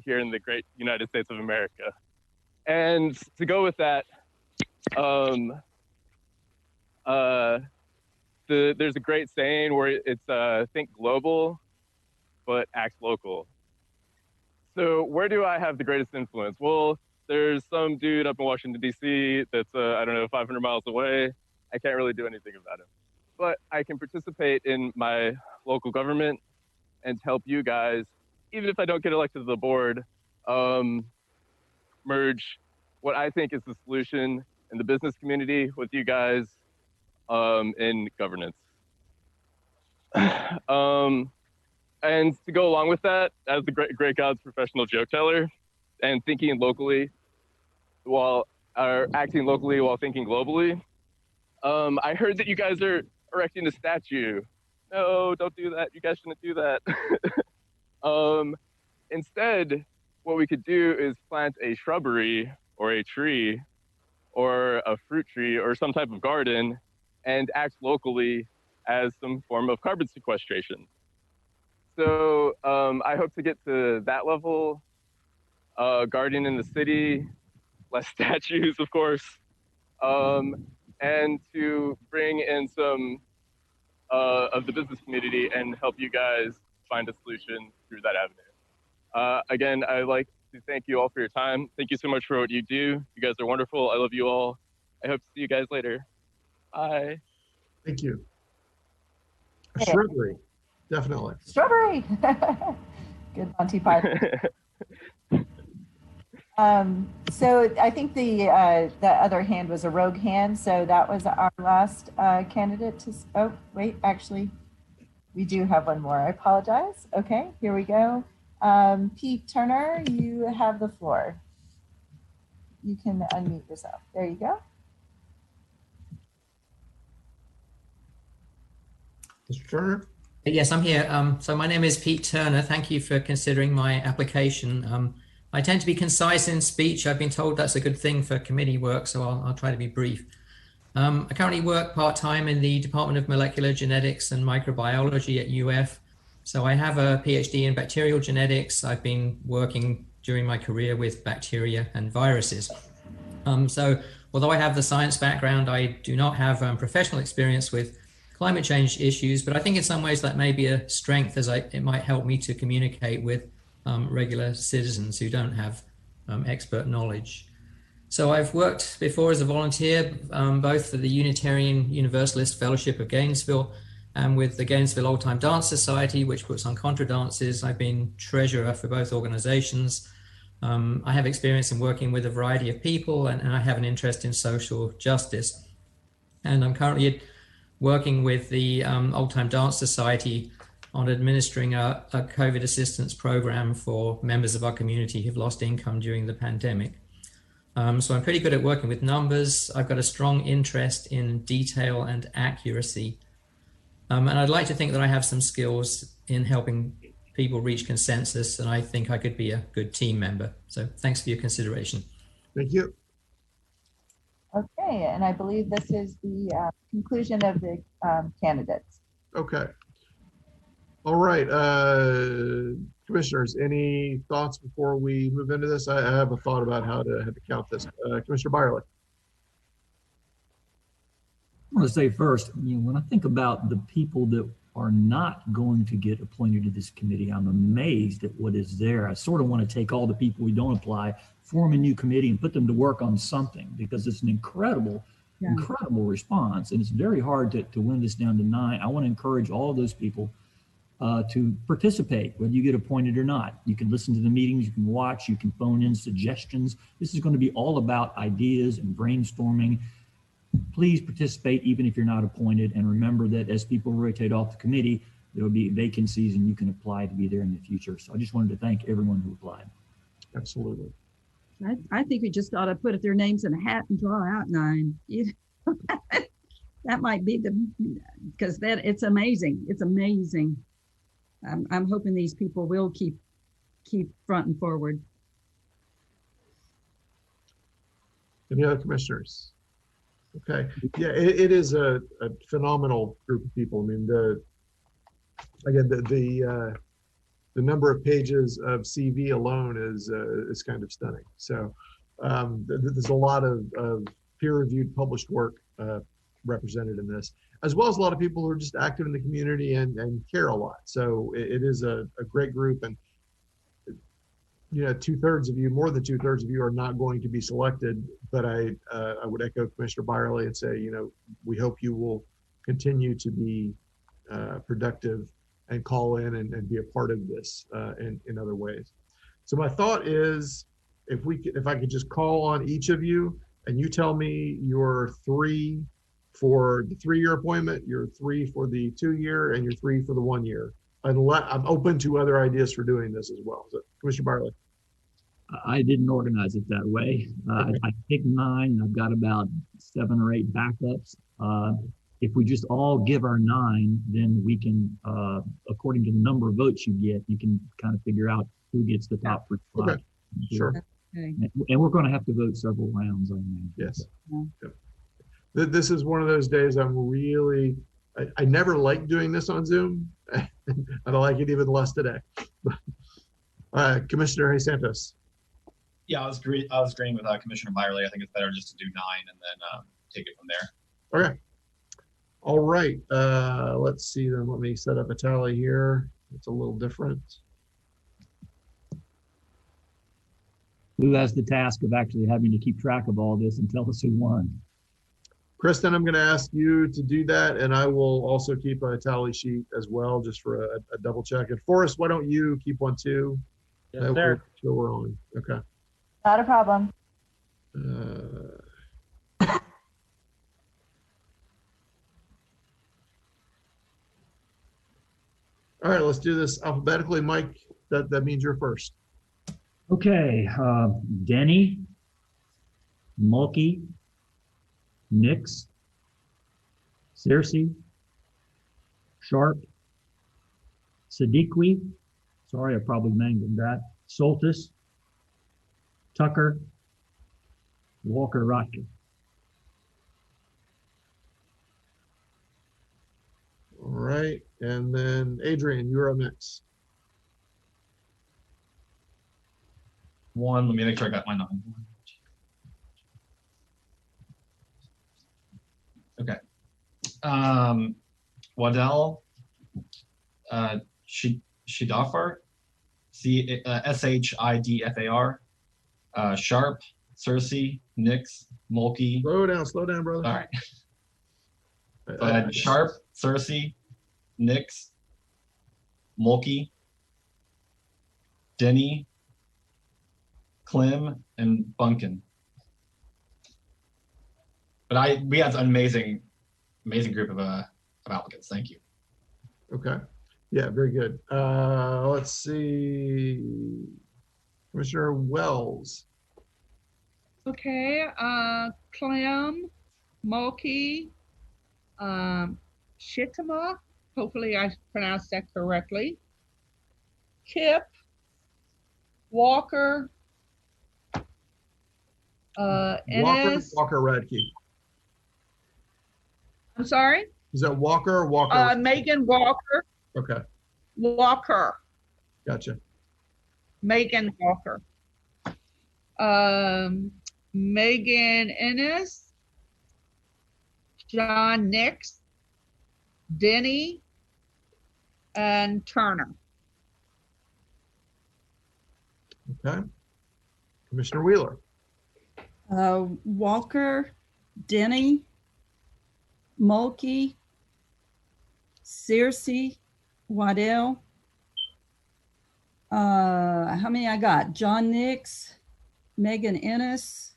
here in the great United States of America. And to go with that, there's a great saying where it's think global, but act local. So where do I have the greatest influence? Well, there's some dude up in Washington, D.C. that's, I don't know, 500 miles away. I can't really do anything about it. But I can participate in my local government and help you guys, even if I don't get elected to the board, merge what I think is the solution in the business community with you guys in governance. And to go along with that, as the great God's professional joke teller and thinking locally while acting locally while thinking globally, I heard that you guys are erecting a statue. No, don't do that. You guys shouldn't do that. Instead, what we could do is plant a shrubbery or a tree or a fruit tree or some type of garden and act locally as some form of carbon sequestration. So I hope to get to that level, gardening in the city, less statues, of course, and to bring in some of the business community and help you guys find a solution through that avenue. Again, I'd like to thank you all for your time. Thank you so much for what you do. You guys are wonderful. I love you all. I hope to see you guys later. Bye. Thank you. A shrubbery, definitely. Strawberry. Good Monty Python. So I think the other hand was a rogue hand. So that was our last candidate to, oh, wait, actually, we do have one more. I apologize. Okay, here we go. Pete Turner, you have the floor. You can unmute yourself. There you go. Mr. Turner? Yes, I'm here. So my name is Pete Turner. Thank you for considering my application. I tend to be concise in speech. I've been told that's a good thing for committee work, so I'll try to be brief. I currently work part-time in the Department of Molecular Genetics and Microbiology at UF. So I have a PhD in bacterial genetics. I've been working during my career with bacteria and viruses. So although I have the science background, I do not have professional experience with climate change issues, but I think in some ways that may be a strength, as it might help me to communicate with regular citizens who don't have expert knowledge. So I've worked before as a volunteer, both for the Unitarian Universalist Fellowship of Gainesville and with the Gainesville Old Time Dance Society, which puts on contra dances. I've been treasurer for both organizations. I have experience in working with a variety of people, and I have an interest in social justice. And I'm currently working with the Old Time Dance Society on administering a COVID assistance program for members of our community who've lost income during the pandemic. So I'm pretty good at working with numbers. I've got a strong interest in detail and accuracy. And I'd like to think that I have some skills in helping people reach consensus, and I think I could be a good team member. So thanks for your consideration. Thank you. Okay, and I believe this is the conclusion of the candidates. Okay. All right, commissioners, any thoughts before we move into this? I have a thought about how to count this. Commissioner Byerly. I want to say first, when I think about the people that are not going to get appointed to this committee, I'm amazed at what is there. I sort of want to take all the people who don't apply, form a new committee and put them to work on something, because it's an incredible response. And it's very hard to win this down to 9. I want to encourage all of those people to participate, whether you get appointed or not. You can listen to the meetings, you can watch, you can phone in suggestions. This is going to be all about ideas and brainstorming. Please participate even if you're not appointed, and remember that as people rotate off the committee, there will be vacancies and you can apply to be there in the future. So I just wanted to thank everyone who applied. Absolutely. I think we just ought to put their names in a hat and draw out 9. That might be because it's amazing. It's amazing. I'm hoping these people will keep front and forward. Any other commissioners? Okay, yeah, it is a phenomenal group of people. I mean, the number of pages of CV alone is kind of stunning. So there's a lot of peer-reviewed published work represented in this, as well as a lot of people who are just active in the community and care a lot. So it is a great group, and 2/3 of you, more than 2/3 of you, are not going to be selected. But I would echo Commissioner Byerly and say, we hope you will continue to be productive and call in and be a part of this in other ways. So my thought is, if I could just call on each of you and you tell me your 3 for the 3-year appointment, your 3 for the 2-year, and your 3 for the 1 year. I'm open to other ideas for doing this as well. So, Commissioner Byerly. I didn't organize it that way. I picked 9, and I've got about 7 or 8 backups. If we just all give our 9, then we can, according to the number of votes you get, you can kind of figure out who gets the top 3 spots. Okay. Sure. Okay. And we're going to have to vote several rounds on that. Yes. Yep. This is one of those days I never liked doing this on Zoom. I don't like it even less today. Commissioner Hey Santos. Yeah, I was agreeing with Commissioner Byerly. I think it's better just to do 9 and then take it from there. Okay. All right. Let's see then. Let me set up a tally here. It's a little different. who has the task of actually having to keep track of all this and tell us who won. Kristen, I'm going to ask you to do that, and I will also keep a tally sheet as well, just for a double check. And Forrest, why don't you keep one too? Yes, That sir. we're on. Okay. Not a problem. All right, let's do this alphabetically. Mike, that means you're first. Okay, Denny, Mulkey, Nix, Searcy, Sharp, Sadiqui, sorry, I probably mangled that, Soltis, Tucker, Walker Rotke. All right, and then Adrian, you're up next. One, let me make sure I got my 9. Okay. Waddell, Shidafar, Shidfar, Sharp, Cersei, Nix, Mulkey. Slow down, brother. All right. Sharp, Cersei, Nix, Mulkey, Denny, Clem, and Bunkin. But we had an amazing group of applicants. Thank you. Okay. Yeah, very good. Let's see. Commissioner Wells. Okay, Clem, Mulkey, Shittima, hopefully I pronounced that correctly, Kip, Walker, Ennis. Walker Radke. I'm sorry? Is that Walker or Walker? Megan Walker. Okay. Walker. Gotcha. Megan Walker. Megan Ennis, John Nix, Denny, and Turner. Okay. Commissioner Wheeler. Walker, Denny, Mulkey, Searcy, Waddell. How many I got? John Nix, Megan Ennis,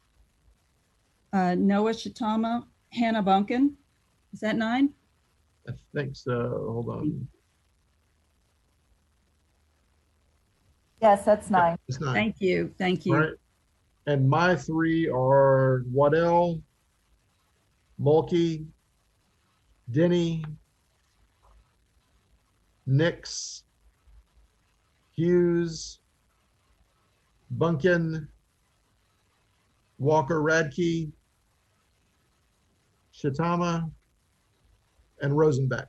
Noah Shitama, Hannah Bunkin. Is that 9? I think so. Hold on. Yes, that's 9. It's 9. Thank you. Thank you. All right. And my 3 are Waddell, Mulkey, Denny, Nix, Hughes, Bunkin, Walker Radke, Shitama, and Rosenbeck.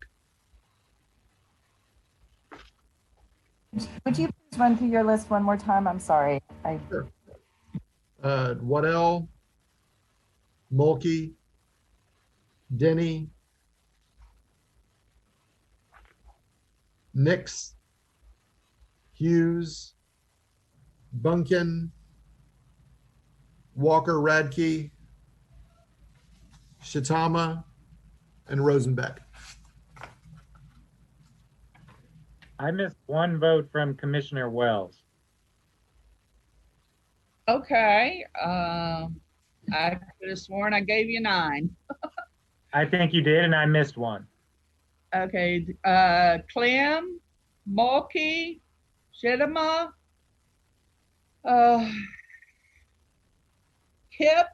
Would you please run through your list one more time? I'm sorry. Sure. Waddell, Mulkey, Denny, Nix, Hughes, Bunkin, Walker Radke, Shitama, and Rosenbeck. I missed one vote from Commissioner Wells. Okay. I could have sworn I gave you 9. I think you did, and I missed one. Okay. Clem, Mulkey, Shittima, Kip,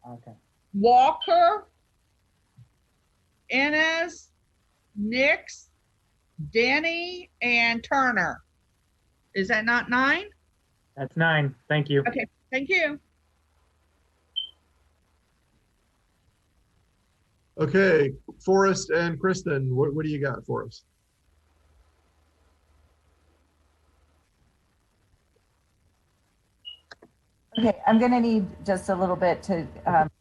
Okay. Walker, Ennis, Nix, Denny, and Turner. Is that not 9? That's 9. Thank you. Okay, thank you. Okay, Forrest and Kristen, what do you got for us? Okay, I'm going to need just a little bit to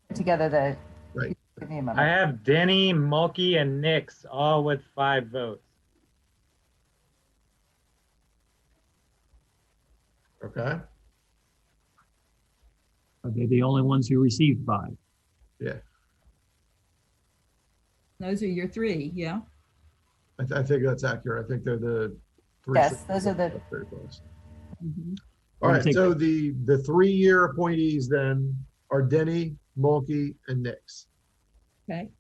put together the. Right. Give me a moment. I have Denny, Mulkey, and Nix all with 5 votes. Okay. Are they the only ones who received 5? Yeah, Those are your 3, yeah? I think that's accurate. I think they're the 3. Yes, those are the. Very close. Mhm. All right, so the 3-year appointees then are Denny, Mulkey, and Nix. Okay.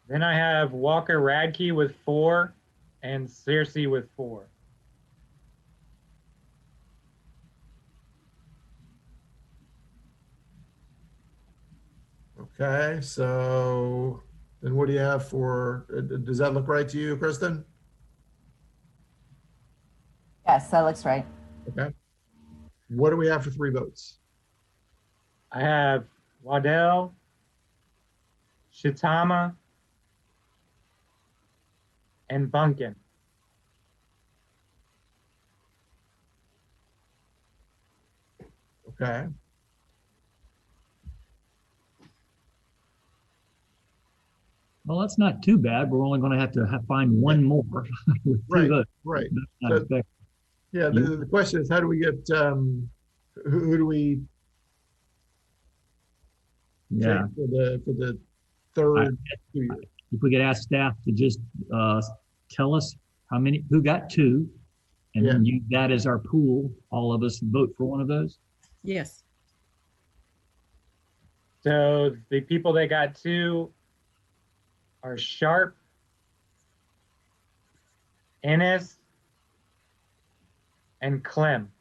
Then I have Walker Radke with 4 and Searcy with 4. Okay, so then what do you have for, does that look right to you, Kristen? Yes, that looks right. Okay. What do we have for 3 votes? I have Waddell, Shitama, and Bunkin. Okay. Well, that's not too bad. We're only going to have find one more. With 2 votes. Right. That's not So, yeah, the question is, how do we get, who do we Yeah. take for the third 2 years? If we could ask staff to just tell us who got 2, and then use that as our pool, all of us vote for one of those? Yes. So the people that got 2 are Sharp, Ennis, and Clem.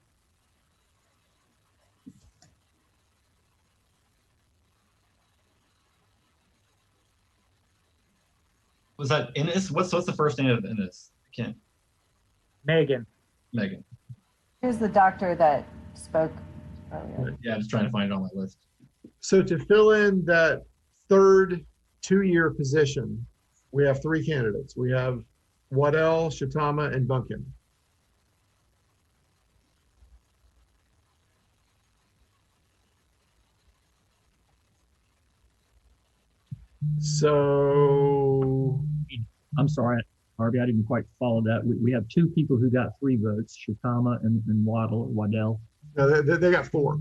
Was that Innis? What's the first name of Innis? I can't. Megan. Megan. Here's the doctor that spoke earlier. Yeah, I'm just trying to find it on my list. So to fill in that third 2-year position, we have 3 candidates. We have Waddell, Shitama, and Bunkin. So I'm sorry, Harvey, I didn't quite follow that. We have 2 people who got 3 votes, Shitama and Waddell. no, they got 4.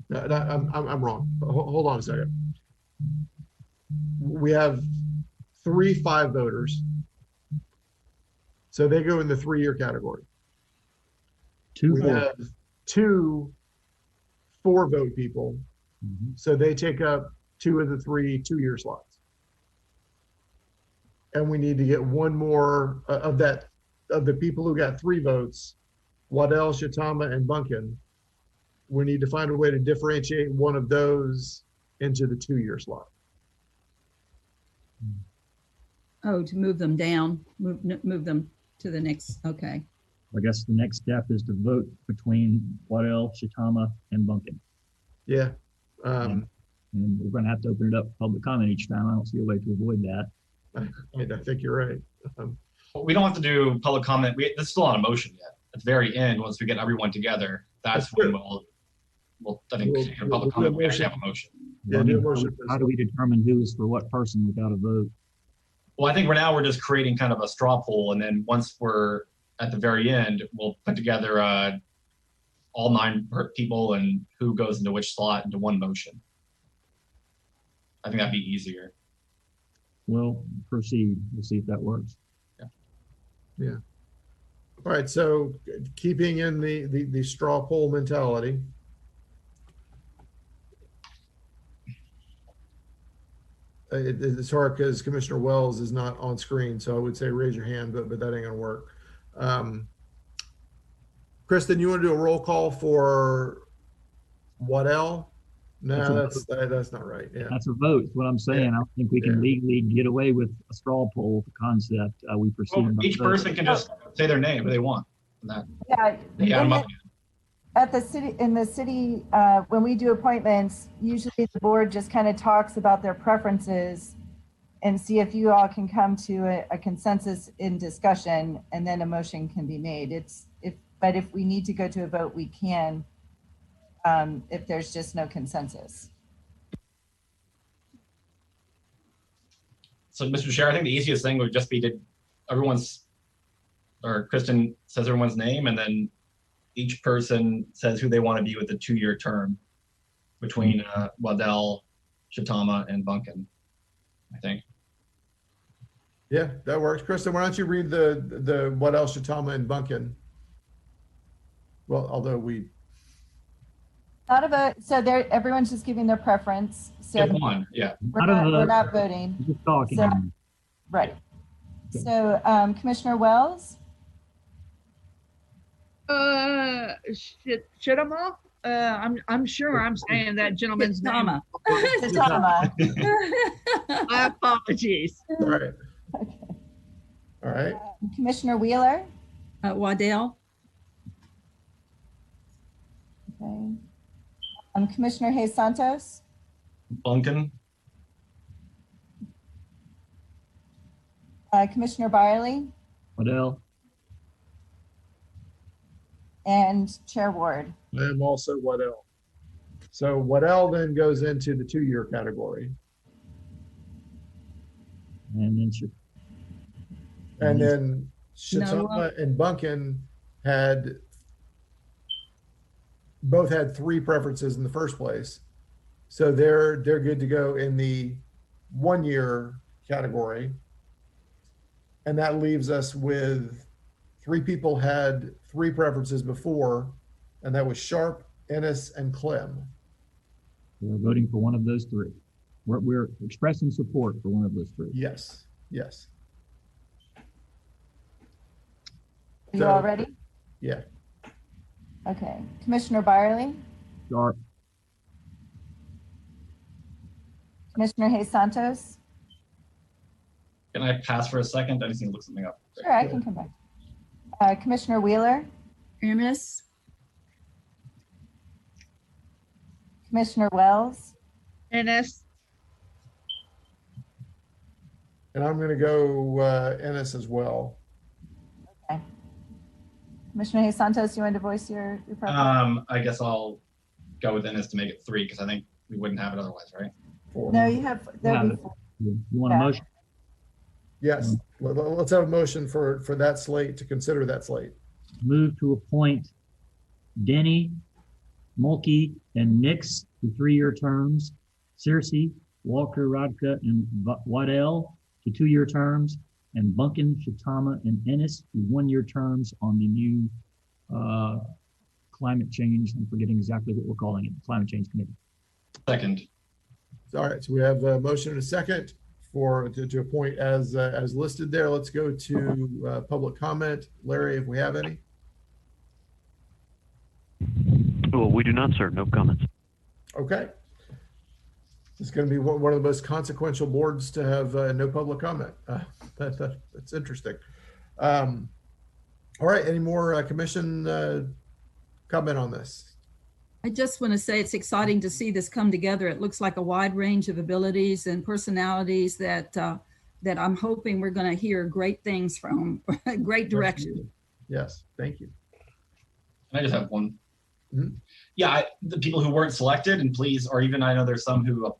No, I'm wrong. Hold on a second. We have 3 5 voters. So they go in the 3-year category. 2 we 4. have 2 4-vote people. So they take up 2 of the 3 2-year slots. And we need to get one more of the people who got 3 votes, Waddell, Shitama, and Bunkin. We need to find a way to differentiate one of those into the 2-year slot. Oh, to move them down, move them to the next, okay. I guess the next step is to vote between Waddell, Shitama, and Bunkin. Yeah. And we're going to have to open it up for public comment each time. I don't see a way to avoid that. I think you're right. We don't have to do public comment. This is still not a motion yet. At the very end, once we get everyone together, that's when I think public comment, we actually have a motion. Yeah, how do we determine who is for what person without a vote? Well, I think we're just creating kind of a straw poll, and then once we're at the very end, we'll put together all 9 people and who goes into which slot into one motion. I think that'd be easier. We'll proceed. We'll see if that works. Yeah. All right. So keeping in the straw poll mentality. It's hard because Commissioner Wells is not on screen, so I would say raise your hand, but that ain't gonna work. Kristen, you want to do a roll call for Waddell? No, that's not right. Yeah, that's a vote. That's what I'm saying. I don't think we can legally get away with a straw poll concept. We proceed. Well, each person can just say their name if they want. At the city, when we do appointments, usually the board just kind of talks about their preferences and see if you all can come to a consensus in discussion, and then a motion can be made. But if we need to go to a vote, we can, if there's just no consensus. So, Mr. Chair, I think the easiest thing would just be to everyone's, or Kristen says everyone's name, and then each person says who they want to be with a 2-year term between Waddell, Shatama, and Bunkin, I think. Yeah, that works. Kristen, why don't you read the Waddell, Shatama, and Bunkin? Well, although we Not a vote. So everyone's just giving their preference. So Get one, yeah. we're not voting. Just talking. So, right. So Commissioner Wells? Shitama? I'm sure I'm saying that gentleman's name. Shatama. My apologies. All right. Okay. All right. Commissioner Wheeler? Waddell. Okay. Commissioner Hayes Santos? Bunkin. Commissioner Byerly? Waddell. And Chair Ward? I am also Waddell. So Waddell then goes into the 2-year category. And then Shatama and Bunkin both had 3 preferences in the first place. So they're good to go in the 1-year category. And that leaves us with 3 people had 3 preferences before, and that was Sharp, Ennis, and Clem. We're voting for one of those 3. We're expressing support for one of those 3. Yes, yes. Are you all ready? Yeah. Okay. Commissioner Byerly? Sharp. Commissioner Hayes Santos? Can I pass for a second? I just need to look something up. Sure, I can come back. Commissioner Wheeler? Ennis. Commissioner Wells? Ennis. And I'm going to go Ennis as well. Okay. Commissioner Hayes Santos, you want to voice your preference? I guess I'll go with Ennis to make it 3 because I think we wouldn't have it otherwise, right? 4. No, you have. You want a motion? Yes. Let's have a motion for that slate, to consider that slate. Move to appoint Denny, Mulkey, and Nix to 3-year terms. Searcy, Walker, Radka, and Waddell to 2-year terms, and Bunkin, Shatama, and Ennis to 1-year terms on the new climate change. I'm forgetting exactly what we're calling it, climate change committee. Second. All right. So we have a motion and a second to appoint as listed there. Let's go to public comment. Larry, if we have any. Well, we do not, sir. No comments. Okay. It's going to be one of the most consequential boards to have no public comment. That's interesting. All right. Any more commission comment on this? I just want to say it's exciting to see this come together. It looks like a wide range of abilities and personalities that I'm hoping we're going to hear great things from. Great direction. Yes, thank you. Can I just have one? Mm-hmm. Yeah, the people who weren't selected, and please, or even I know there's some who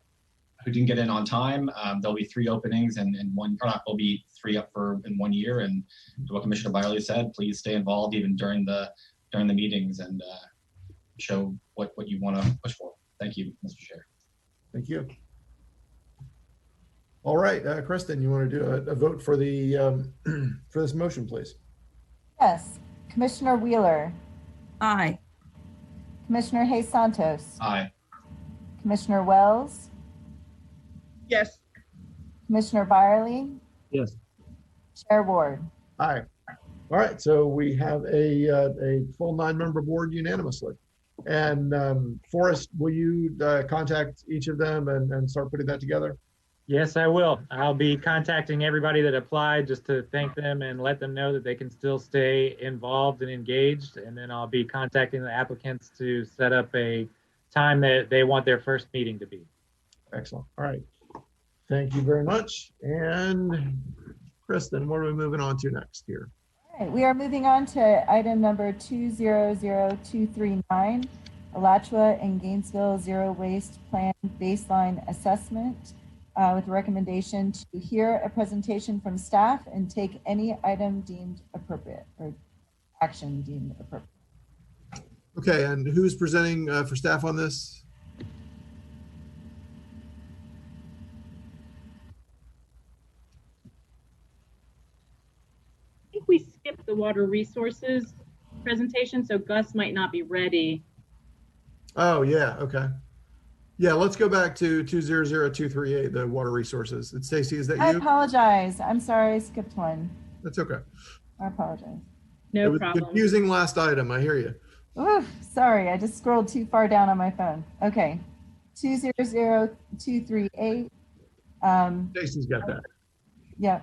didn't get in on time. There'll be 3 openings, and one, or not, there'll be 3 up in 1 year. And to what Commissioner Byerly said, please stay involved even during the meetings and show what you want to push for. Thank you, Mr. Chair. Thank you. All right, Kristen, you want to do a vote for the for this motion, please? Yes. Commissioner Wheeler? Aye. Commissioner Hayes Santos? Aye. Commissioner Wells? Yes. Commissioner Byerly? Yes. Chair Ward? Aye. All right, so we have a full 9-member board unanimously. And Forrest, will you contact each of them and start putting that together? Yes, I will. I'll be contacting everybody that applied just to thank them and let them know that they can still stay involved and engaged. And then I'll be contacting the applicants to set up a time that they want their first meeting to be. Excellent. All right. Thank you very much. And Kristen, what are we moving on to next here? All right, we are moving on to item number 200239, Alachua and Gainesville Zero Waste Plan Baseline Assessment. with a recommendation to hear a presentation from staff and take any item deemed appropriate or action deemed appropriate. Okay, and who's presenting for staff on this? I think we skipped the water resources presentation, so Gus might not be ready. Oh, yeah, okay. Yeah, let's go back to 200238, the water resources. And Stacy, is that you? I apologize. I'm sorry, I skipped one. That's okay. I apologize. No it problem. was confusing last item, I hear you. Oof, sorry, I just scrolled too far down on my phone. Okay, 200238. Stacy's got that. Yeah.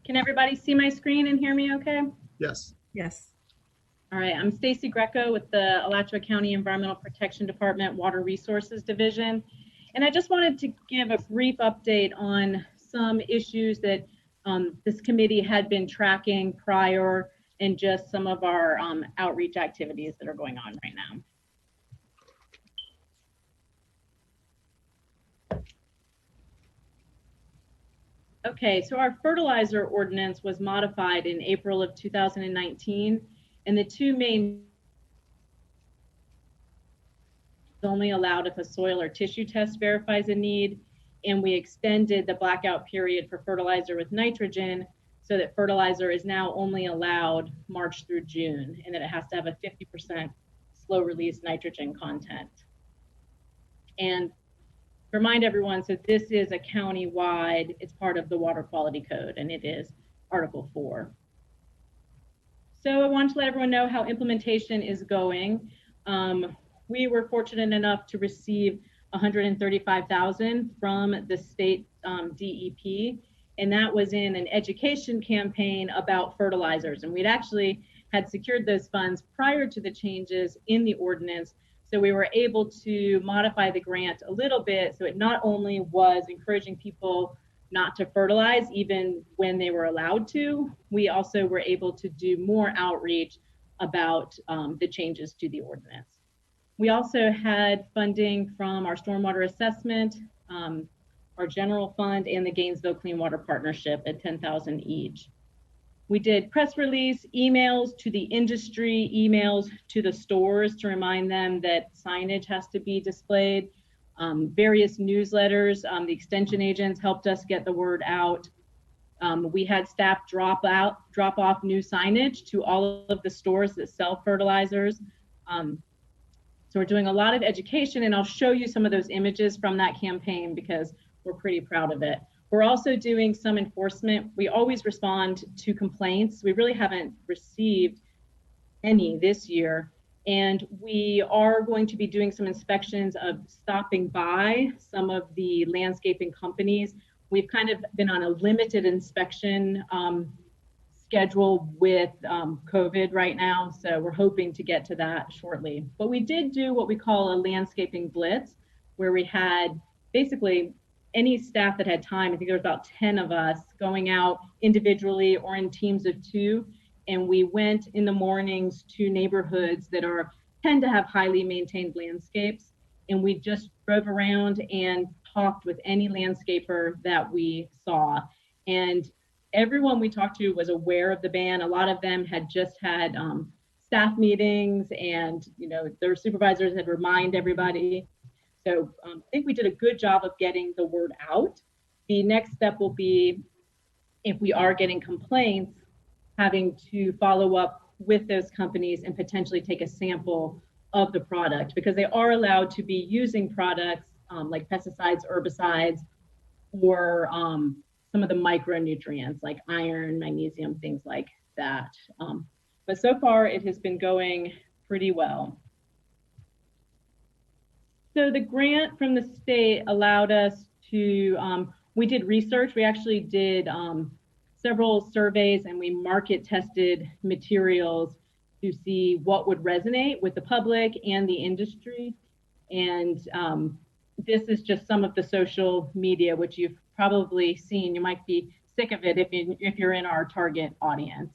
Can everybody see my screen and hear me okay? Yes. Yes. All right, I'm Stacy Greco with the Alachua County Environmental Protection Department Water Resources Division. And I just wanted to give a brief update on some issues that this committee had been tracking prior and just some of our outreach activities that are going on right now. Okay, so our fertilizer ordinance was modified in April of 2019, and the two main only allowed if a soil or tissue test verifies a need, and we extended the blackout period for fertilizer with nitrogen so that fertilizer is now only allowed March through June, and that it has to have a 50% slow release nitrogen content. And remind everyone, so this is a county-wide, it's part of the Water Quality Code, and it is Article 4. So I want to let everyone know how implementation is going. We were fortunate enough to receive $135,000 from the state DEP, and that was in an education campaign about fertilizers. And we'd actually had secured those funds prior to the changes in the ordinance. So we were able to modify the grant a little bit so it not only was encouraging people not to fertilize even when they were allowed to, we also were able to do more outreach about the changes to the ordinance. We also had funding from our stormwater assessment, our general fund, and the Gainesville Clean Water Partnership at $10,000 each. We did press release, emails to the industry, emails to the stores to remind them that signage has to be displayed, various newsletters. The extension agents helped us get the word out. We had staff drop off new signage to all of the stores that sell fertilizers. So we're doing a lot of education, and I'll show you some of those images from that campaign because we're pretty proud of it. We're also doing some enforcement. We always respond to complaints. We really haven't received any this year. And we are going to be doing some inspections of stopping by some of the landscaping companies. We've kind of been on a limited inspection schedule with COVID right now. So we're hoping to get to that shortly. But we did do what we call a landscaping blitz, where we had basically any staff that had time, I think there was about 10 of us going out individually or in teams of 2. And we went in the mornings to neighborhoods that tend to have highly maintained landscapes. And we just drove around and talked with any landscaper that we saw. And everyone we talked to was aware of the ban. A lot of them had just had staff meetings, and their supervisors had reminded everybody. So I think we did a good job of getting the word out. The next step will be, if we are getting complaints, having to follow up with those companies and potentially take a sample of the product, because they are allowed to be using products like pesticides, herbicides, or some of the micronutrients like iron, magnesium, things like that. But so far it has been going pretty well. So the grant from the state allowed us to, we did research. We actually did several surveys, and we market tested materials to see what would resonate with the public and the industry. And this is just some of the social media, which you've probably seen. You might be sick of it if you're in our target audience.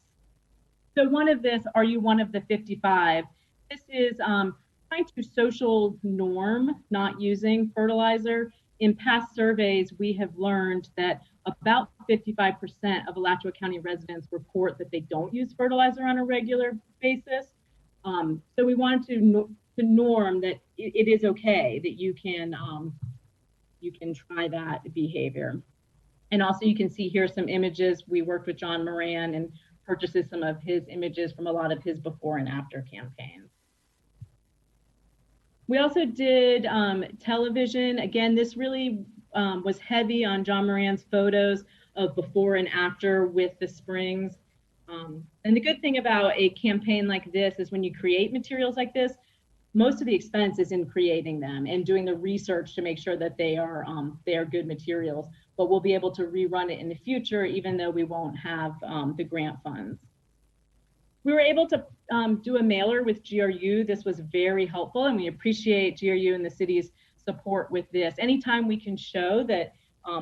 So one of this, are you one of the 55? This is trying to social norm not using fertilizer. in past surveys, we have learned that about 55% of Alachua County residents report that they don't use fertilizer on a regular basis. So we wanted to norm that it is okay that you can try that behavior. And also you can see here some images. We worked with John Moran and purchases some of his images from a lot of his before and after campaigns. We also did television. Again, this really was heavy on John Moran's photos of before and after with the springs. And the good thing about a campaign like this is when you create materials like this, most of the expense is in creating them and doing the research to make sure that they are good materials. But we'll be able to rerun it in the future, even though we won't have the grant funds. We were able to do a mailer with GRU. This was very helpful, and we appreciate GRU and the city's support with this. Anytime we can show that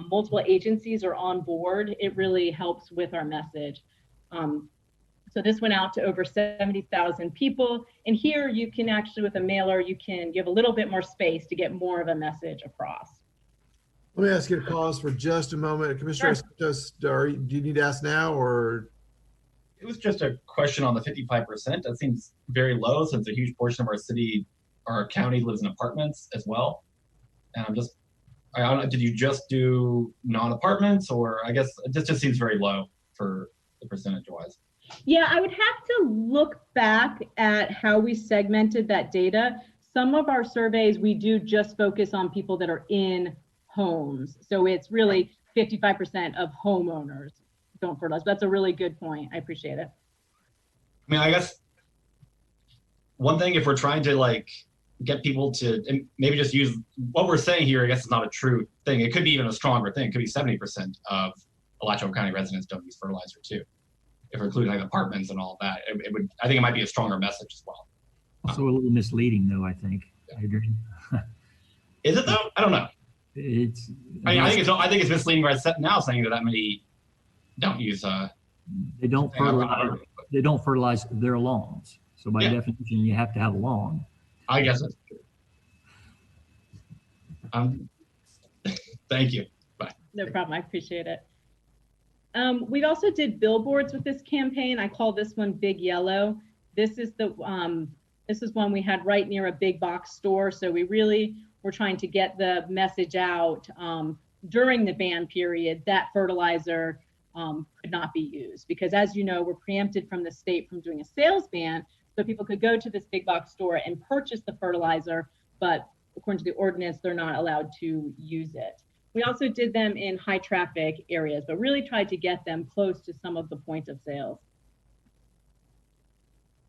multiple agencies are on board, it really helps with our message. So this went out to over 70,000 people. And here you can actually, with a mailer, you can give a little bit more space to get more of a message across. Let me ask you to pause for just a moment. Commissioner, sure. Do you need to ask now or? It was just a question on the 55%. That seems very low since a huge portion of our city, our county lives in apartments as well. And I don't know, did you just do non-apartments, or I guess this just seems very low for the percentage wise. Yeah, I would have to look back at how we segmented that data. Some of our surveys, we do just focus on people that are in homes. So it's really 55% of homeowners don't fertilize. That's a really good point. I appreciate it. I mean, I guess one thing, if we're trying to like get people to maybe just use what we're saying here, I guess it's not a true thing. It could be even a stronger thing. It could be 70% of Alachua County residents don't use fertilizer too. If we're including like apartments and all of that, it would, I think it might be a stronger message as well. Also a little misleading though, I think. Yeah. I agree. Is it though? I don't know. I think it's misleading right now saying that many don't use they don't fertilize their lawns. So by definition you have to have a lawn. I guess that's true. Thank you. Bye. No problem. I appreciate it. We also did billboards with this campaign. I call this one Big Yellow. This is one we had right near a big box store. So we really were trying to get the message out during the ban period that fertilizer could not be used, because as you know, we're preempted from the state from doing a sales ban. So people could go to this big box store and purchase the fertilizer, but according to the ordinance, they're not allowed to use it. We also did them in high traffic areas, but really tried to get them close to some of the points of sales.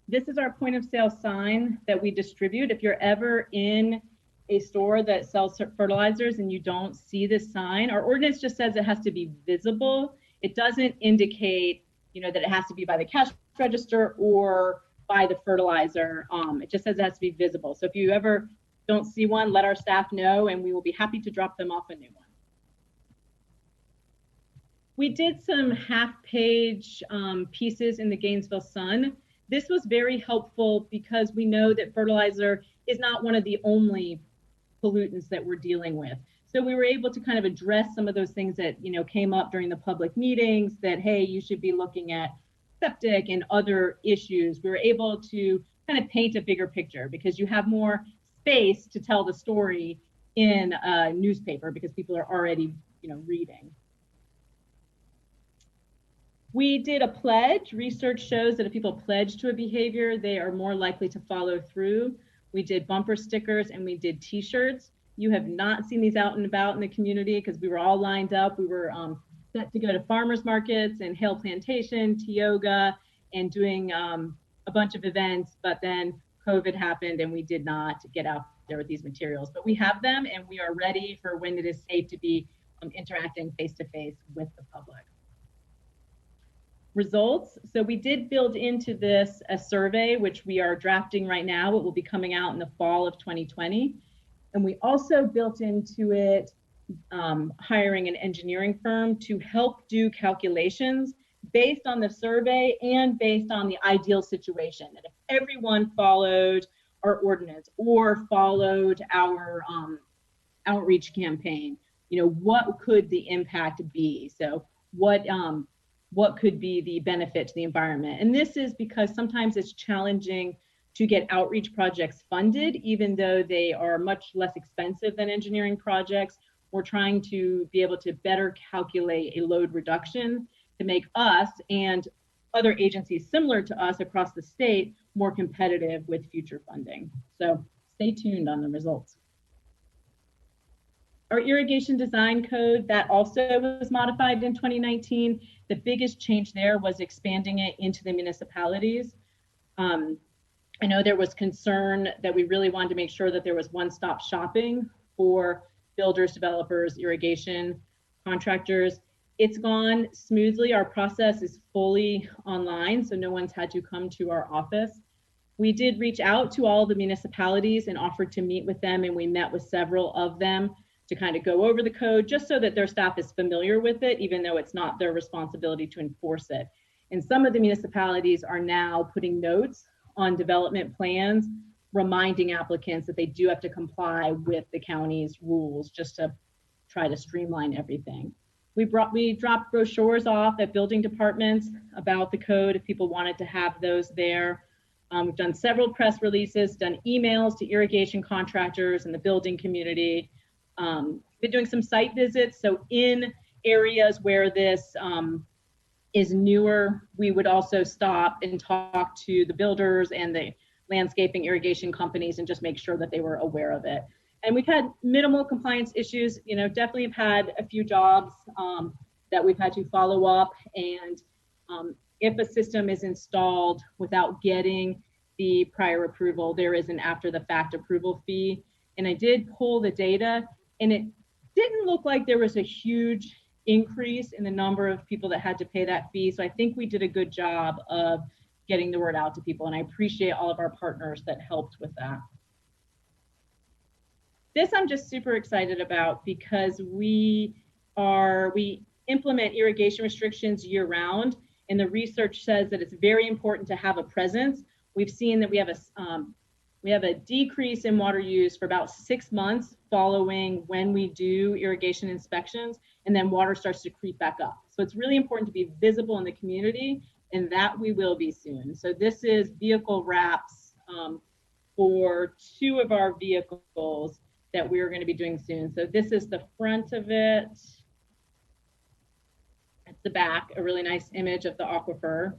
This is our point of sale sign that we distribute. If you're ever in a store that sells fertilizers and you don't see this sign, our ordinance just says it has to be visible. It doesn't indicate, that it has to be by the cash register or by the fertilizer. It just says it has to be visible. So if you ever don't see one, let our staff know and we will be happy to drop them off a new one. We did some half-page pieces in the Gainesville Sun. This was very helpful because we know that fertilizer is not one of the only pollutants that we're dealing with. So we were able to kind of address some of those things that came up during the public meetings that, hey, you should be looking at septic and other issues. We were able to kind of paint a bigger picture because you have more space to tell the story in a newspaper because people are already reading. We did a pledge. Research shows that if people pledge to a behavior, they are more likely to follow through. We did bumper stickers and we did t-shirts. You have not seen these out and about in the community because we were all lined up. We were set to go to farmers markets and Hale Plantation, Tioga, and doing a bunch of events, but then COVID happened and we did not get out there with these materials. But we have them and we are ready for when it is safe to be interacting face-to-face with the public. Results. So we did build into this a survey, which we are drafting right now. It will be coming out in the fall of 2020. And we also built into it hiring an engineering firm to help do calculations based on the survey and based on the ideal situation. That if everyone followed our ordinance or followed our outreach campaign, what could the impact be? So what could be the benefit to the environment? And this is because sometimes it's challenging to get outreach projects funded, even though they are much less expensive than engineering projects. We're trying to be able to better calculate a load reduction to make us and other agencies similar to us across the state more competitive with future funding. So stay tuned on the results. Our irrigation design code, that also was modified in 2019. The biggest change there was expanding it into the municipalities. I know there was concern that we really wanted to make sure that there was one-stop shopping for builders, developers, irrigation contractors. It's gone smoothly. Our process is fully online, so no one's had to come to our office. We did reach out to all the municipalities and offered to meet with them, and we met with several of them to kind of go over the code just so that their staff is familiar with it, even though it's not their responsibility to enforce it. And some of the municipalities are now putting notes on development plans, reminding applicants that they do have to comply with the county's rules just to try to streamline everything. We dropped brochures off at building departments about the code if people wanted to have those there. We've done several press releases, done emails to irrigation contractors and the building community. Been doing some site visits. So in areas where this is newer, we would also stop and talk to the builders and the landscaping irrigation companies and just make sure that they were aware of it. And we've had minimal compliance issues, definitely have had a few jobs that we've had to follow up. And if a system is installed without getting the prior approval, there is an after the fact approval fee. And I did pull the data, and it didn't look like there was a huge increase in the number of people that had to pay that fee. So I think we did a good job of getting the word out to people. And I appreciate all of our partners that helped with that. This I'm just super excited about because we implement irrigation restrictions year round, and the research says that it's very important to have a presence. We've seen that we have a decrease in water use for about 6 months following when we do irrigation inspections, and then water starts to creep back up. So it's really important to be visible in the community, and that we will be soon. So this is vehicle wraps for 2 of our vehicles that we're going to be doing soon. So this is the front of it. At the back, a really nice image of the aquifer.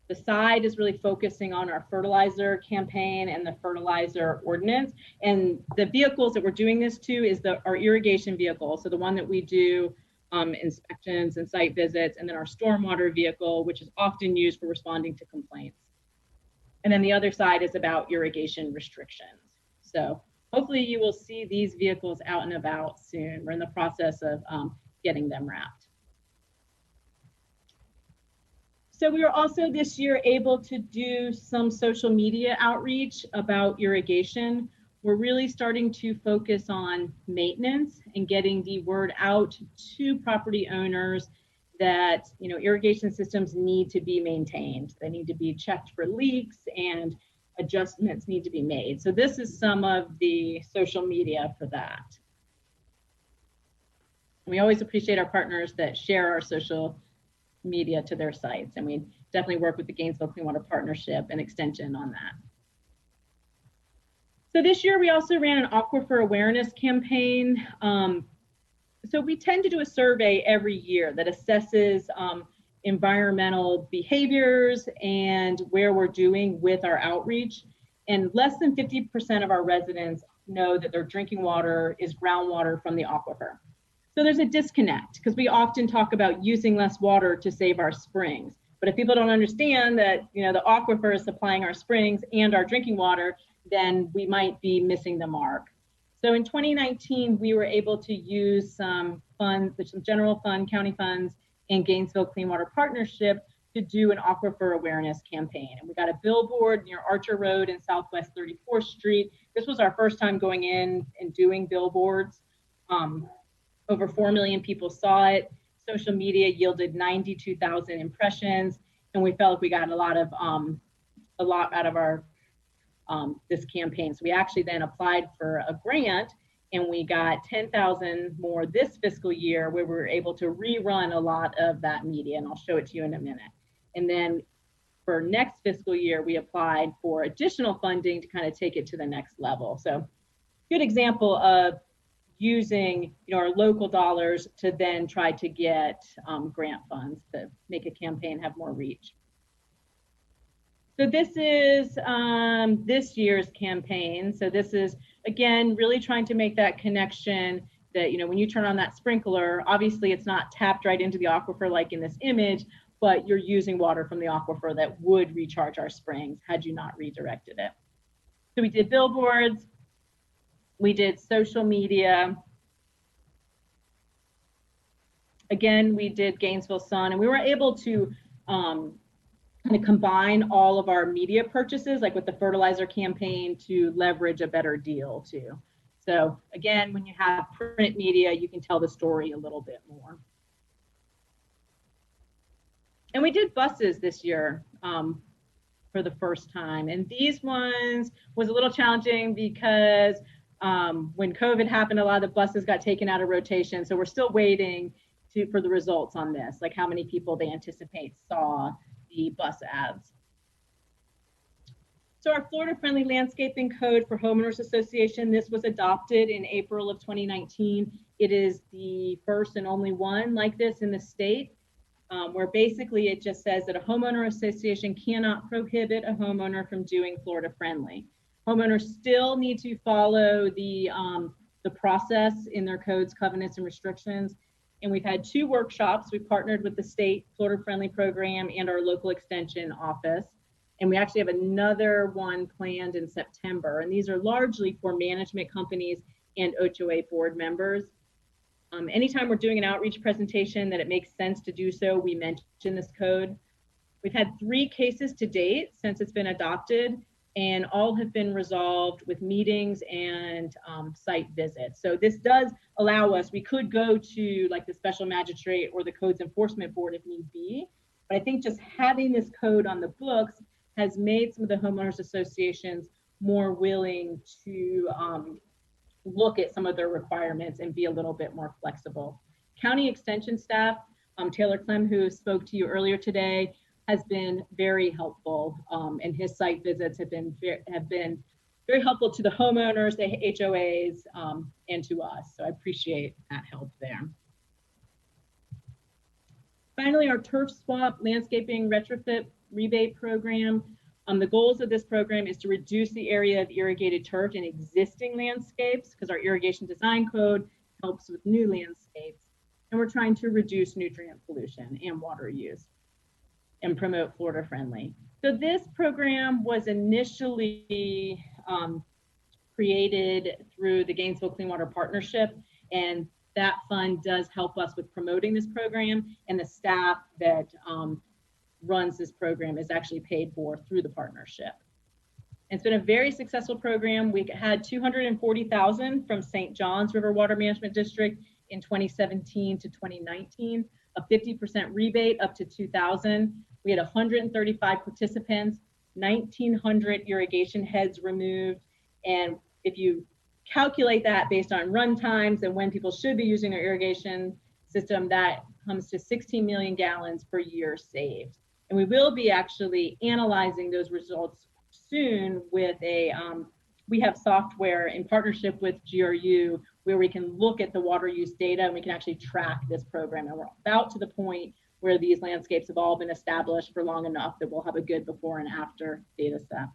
The side is really focusing on our fertilizer campaign and the fertilizer ordinance. And the vehicles that we're doing this to is our irrigation vehicle. So the one that we do inspections and site visits, and then our stormwater vehicle, which is often used for responding to complaints. And then the other side is about irrigation restrictions. So hopefully you will see these vehicles out and about soon. We're in the process of getting them wrapped. So we were also this year able to do some social media outreach about irrigation. We're really starting to focus on maintenance and getting the word out to property owners that irrigation systems need to be maintained. They need to be checked for leaks, and adjustments need to be made. So this is some of the social media for that. We always appreciate our partners that share our social media to their sites, and we definitely work with the Gainesville Clean Water Partnership and Extension on that. So this year we also ran an aquifer awareness campaign. So we tend to do a survey every year that assesses environmental behaviors and where we're doing with our outreach. And less than 50% of our residents know that their drinking water is groundwater from the aquifer. So there's a disconnect because we often talk about using less water to save our springs. But if people don't understand that, the aquifer is supplying our springs and our drinking water, then we might be missing the mark. So in 2019, we were able to use some funds, some general fund, county funds, and Gainesville Clean Water Partnership to do an aquifer awareness campaign. And we got a billboard near Archer Road and Southwest 34th Street. This was our first time going in and doing billboards. Over 4 million people saw it. Social media yielded 92,000 impressions, and we felt like we got a lot out of our this campaign. So we actually then applied for a grant, and we got 10,000 more this fiscal year, where we were able to rerun a lot of that media, and I'll show it to you in a minute. And then for next fiscal year, we applied for additional funding to kind of take it to the next level. So good example of using our local dollars to then try to get grant funds to make a campaign have more reach. So this is this year's campaign. So this is, again, really trying to make that connection that, when you turn on that sprinkler, obviously it's not tapped right into the aquifer like in this image, but you're using water from the aquifer that would recharge our springs had you not redirected it. So we did billboards, we did social media. Again, we did Gainesville Sun, and we were able to kind of combine all of our media purchases, like with the fertilizer campaign, to leverage a better deal too. So again, when you have print media, you can tell the story a little bit more. And we did buses this year for the first time. And these ones was a little challenging because when COVID happened, a lot of the buses got taken out of rotation. So we're still waiting for the results on this, like how many people they anticipate saw the bus ads. So our Florida Friendly Landscaping Code for Homeowners Association, this was adopted in April of 2019. It is the first and only one like this in the state, where basically it just says that a homeowner association cannot prohibit a homeowner from doing Florida Friendly. Homeowners still need to follow the process in their codes, covenants, and restrictions. And we've had 2 workshops. We partnered with the state Florida Friendly program and our local extension office. And we actually have another one planned in September. And these are largely for management companies and HOA board members. Anytime we're doing an outreach presentation that it makes sense to do so, we mention this code. We've had 3 cases to date since it's been adopted, and all have been resolved with meetings and site visits. So this does allow us, we could go to like the special magistrate or the codes enforcement board if need be, but I think just having this code on the books has made some of the homeowners associations more willing to look at some of their requirements and be a little bit more flexible. County extension staff, Taylor Clem, who spoke to you earlier today, has been very helpful, and his site visits have been very helpful to the homeowners, the HOAs, and to us. So I appreciate that help there. Finally, our turf swap landscaping retrofit rebate program. The goals of this program is to reduce the area of irrigated turf in existing landscapes, because our irrigation design code helps with new landscapes. And we're trying to reduce nutrient pollution and water use and promote Florida Friendly. So this program was initially created through the Gainesville Clean Water Partnership, and that fund does help us with promoting this program, and the staff that runs this program is actually paid for through the partnership. It's been a very successful program. We had 240,000 from St. John's River Water Management District in 2017 to 2019, a 50% rebate up to 2,000. We had 135 participants, 1,900 irrigation heads removed. And if you calculate that based on run times and when people should be using their irrigation system, that comes to 16 million gallons per year saved. And we will be actually analyzing those results soon with a, we have software in partnership with GRU where we can look at the water use data and we can actually track this program. And we're about to the point where these landscapes have all been established for long enough that we'll have a good before and after data set.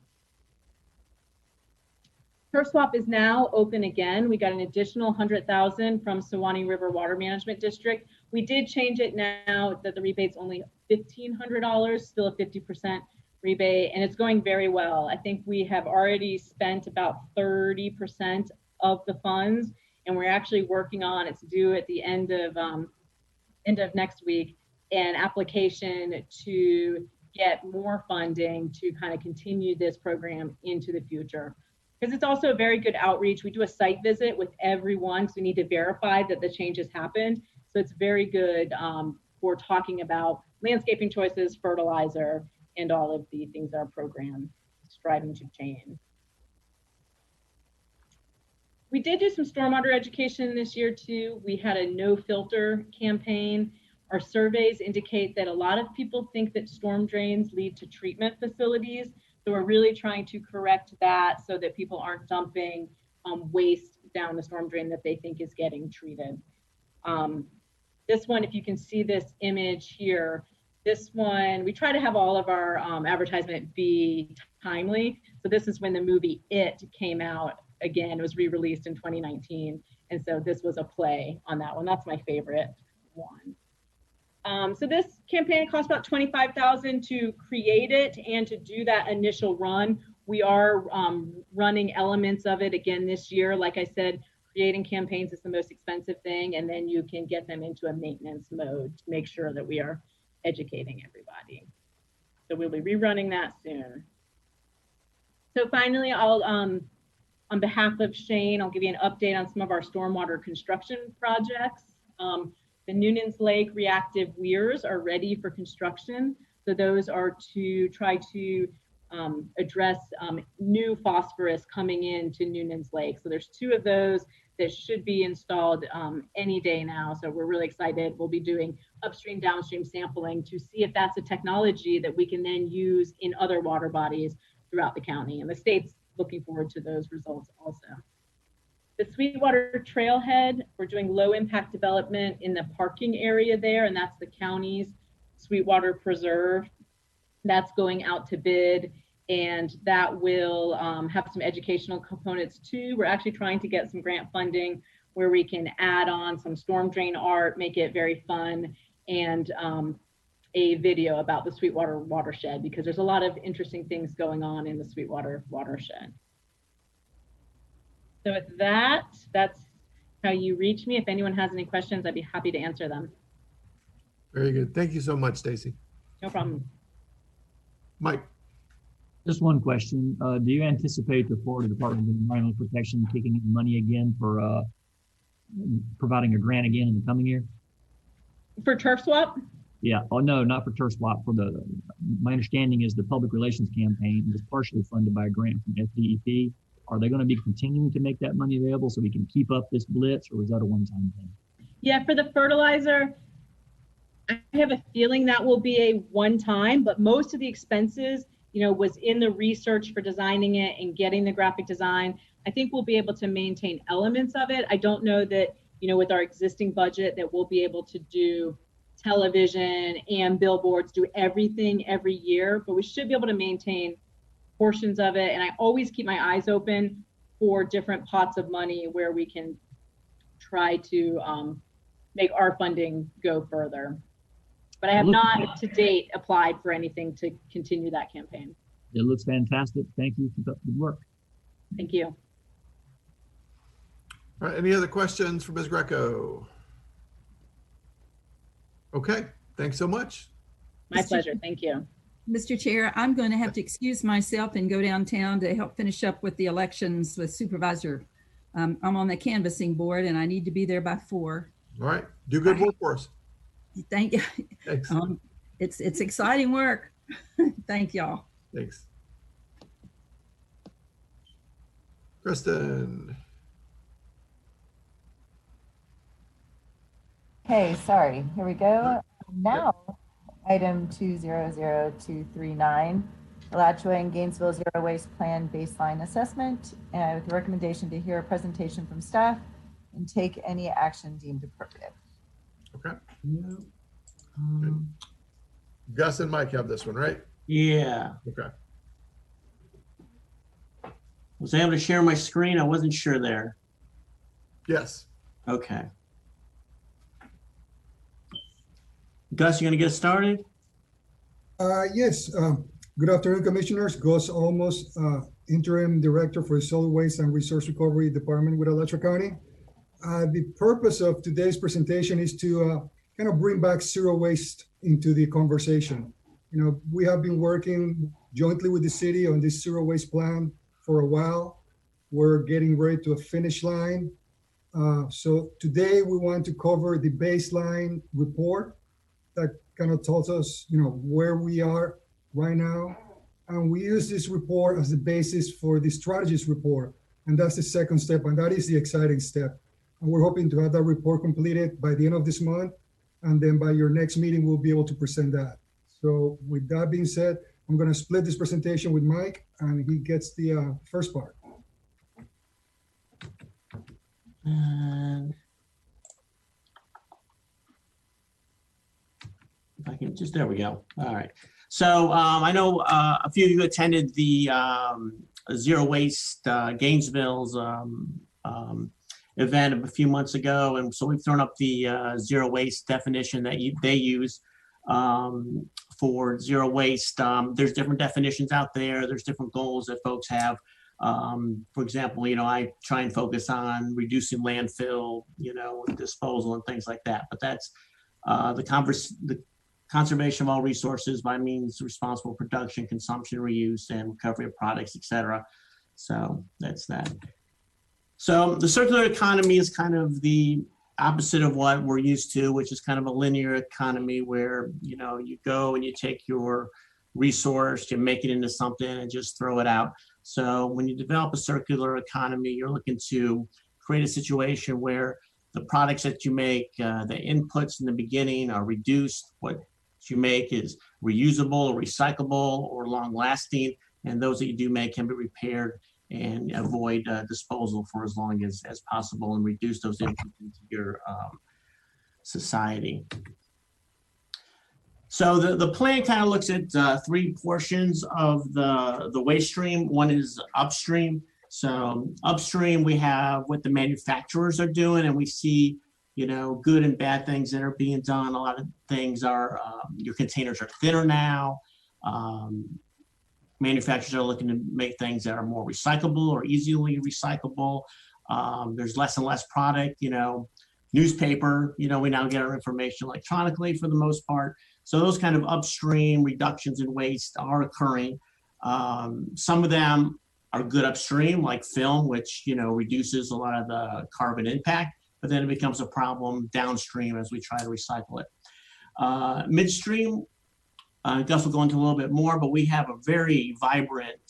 Turf swap is now open again. We got an additional 100,000 from Suwannee River Water Management District. We did change it now that the rebate's only $1,500, still a 50% rebate, and it's going very well. I think we have already spent about 30% of the funds, and we're actually working on, it's due at the end of next week, an application to get more funding to kind of continue this program into the future. Because it's also a very good outreach. We do a site visit with everyone because we need to verify that the changes happened. So it's very good for talking about landscaping choices, fertilizer, and all of the things our program is striving to change. We did do some stormwater education this year too. We had a no filter campaign. Our surveys indicate that a lot of people think that storm drains lead to treatment facilities. So we're really trying to correct that so that people aren't dumping waste down the storm drain that they think is getting treated. This one, if you can see this image here, this one, we try to have all of our advertisement be timely. So this is when the movie It came out again. It was re-released in 2019. And so this was a play on that one. That's my favorite one. So this campaign cost about $25,000 to create it and to do that initial run. We are running elements of it again this year. Like I said, creating campaigns is the most expensive thing, and then you can get them into a maintenance mode to make sure that we are educating everybody. So we'll be rerunning that soon. So finally, I'll, on behalf of Shane, I'll give you an update on some of our stormwater construction projects. The Noonan's Lake reactive weirs are ready for construction. So those are to try to address new phosphorus coming into Noonan's Lake. So there's 2 of those that should be installed any day now. So we're really excited. We'll be doing upstream, downstream sampling to see if that's a technology that we can then use in other water bodies throughout the county. And the state's looking forward to those results also. The Sweetwater Trailhead, we're doing low impact development in the parking area there, and that's the county's Sweetwater Preserve. That's going out to bid, and that will have some educational components too. We're actually trying to get some grant funding where we can add on some storm drain art, make it very fun, and a video about the Sweetwater watershed, because there's a lot of interesting things going on in the Sweetwater watershed. So with that, that's how you reach me. If anyone has any questions, I'd be happy to answer them. Very good. Thank you so much, Stacy. No problem. Mike. Just one question. Do you anticipate the Florida Department of Environmental Protection kicking in money again for providing a grant again in the coming year? For turf swap? Yeah. Oh, no, not for turf swap. My understanding is the public relations campaign was partially funded by a grant from FDEP. Are they going to be continuing to make that money available so we can keep up this blitz, or was that a one-time thing? Yeah, for the fertilizer, I have a feeling that will be a one-time, but most of the expenses, was in the research for designing it and getting the graphic design. I think we'll be able to maintain elements of it. I don't know that, with our existing budget that we'll be able to do television and billboards, do everything every year, but we should be able to maintain portions of it. And I always keep my eyes open for different pots of money where we can try to make our funding go further. But I have not to date applied for anything to continue that campaign. It looks fantastic. Thank you. Keep up the good work. Thank you. All right, any other questions for Ms. Greco? Okay, thanks so much. My pleasure. Thank you. Mr. Chair, I'm going to have to excuse myself and go downtown to help finish up with the elections with Supervisor. I'm on the canvassing board and I need to be there by 4. All right, do good work for us. Thank you. Thanks. It's exciting work. Thank y'all. Thanks. Kristen. Okay, sorry, here we go. Now, item 200239, Alachua and Gainesville Zero Waste Plan Baseline Assessment, with the recommendation to hear a presentation from staff and take any action deemed appropriate. Okay. Gus and Mike have this one, right? Yeah. Okay. Was I able to share my screen? I wasn't sure there. Yes. Okay. Gus, you gonna get started? Yes. Good afternoon, Commissioners. Gus Olmos, Interim Director for Solid Waste and Resource Recovery Department with Alachua County. The purpose of today's presentation is to kind of bring back zero waste into the conversation. We have been working jointly with the city on this zero waste plan for a while. We're getting ready to a finish line. So today we want to cover the baseline report that kind of tells us, where we are right now. And we use this report as the basis for the strategies report And that's the second step, and that is the exciting step. And we're hoping to have that report completed by the end of this month. And then by your next meeting, we'll be able to present that. So with that being said, I'm going to split this presentation with Mike, and he gets the first part. And if I can just, there we go. All right. So I know a few of you attended the Zero Waste Gainesville's event a few months ago. And so we've thrown up the zero waste definition that they use for zero waste. There's different definitions out there. There's different goals that folks have. For example, you know, I try and focus on reducing landfill, you know, disposal and things like that. But that's the conservation of all resources by means of responsible production, consumption, reuse, and recovery of products, etc. So that's that. So the circular economy is kind of the opposite of what we're used to, which is kind of a linear economy where, you know, you go and you take your resource, you make it into something and just throw it out. So when you develop a circular economy, you're looking to create a situation where the products that you make, the inputs in the beginning are reduced. What you make is reusable, recyclable, or long lasting. And those that you do make can be repaired and avoid disposal for as long as possible and reduce those inputs into your society. So the plan kind of looks at three portions of the waste stream. One is upstream. So upstream, we have what the manufacturers are doing, and we see, you know, good and bad things that are being done. A lot of things are, your containers are thinner now. Manufacturers are looking to make things that are more recyclable or easily recyclable. There's less and less product, you know, newspaper, you know, we now get our information electronically for the most part. So those kind of upstream reductions in waste are occurring. Some of them are good upstream, like film, which, you know, reduces a lot of the carbon impact, but then it becomes a problem downstream as we try to recycle it. Midstream, Gus will go into a little bit more, but we have a very vibrant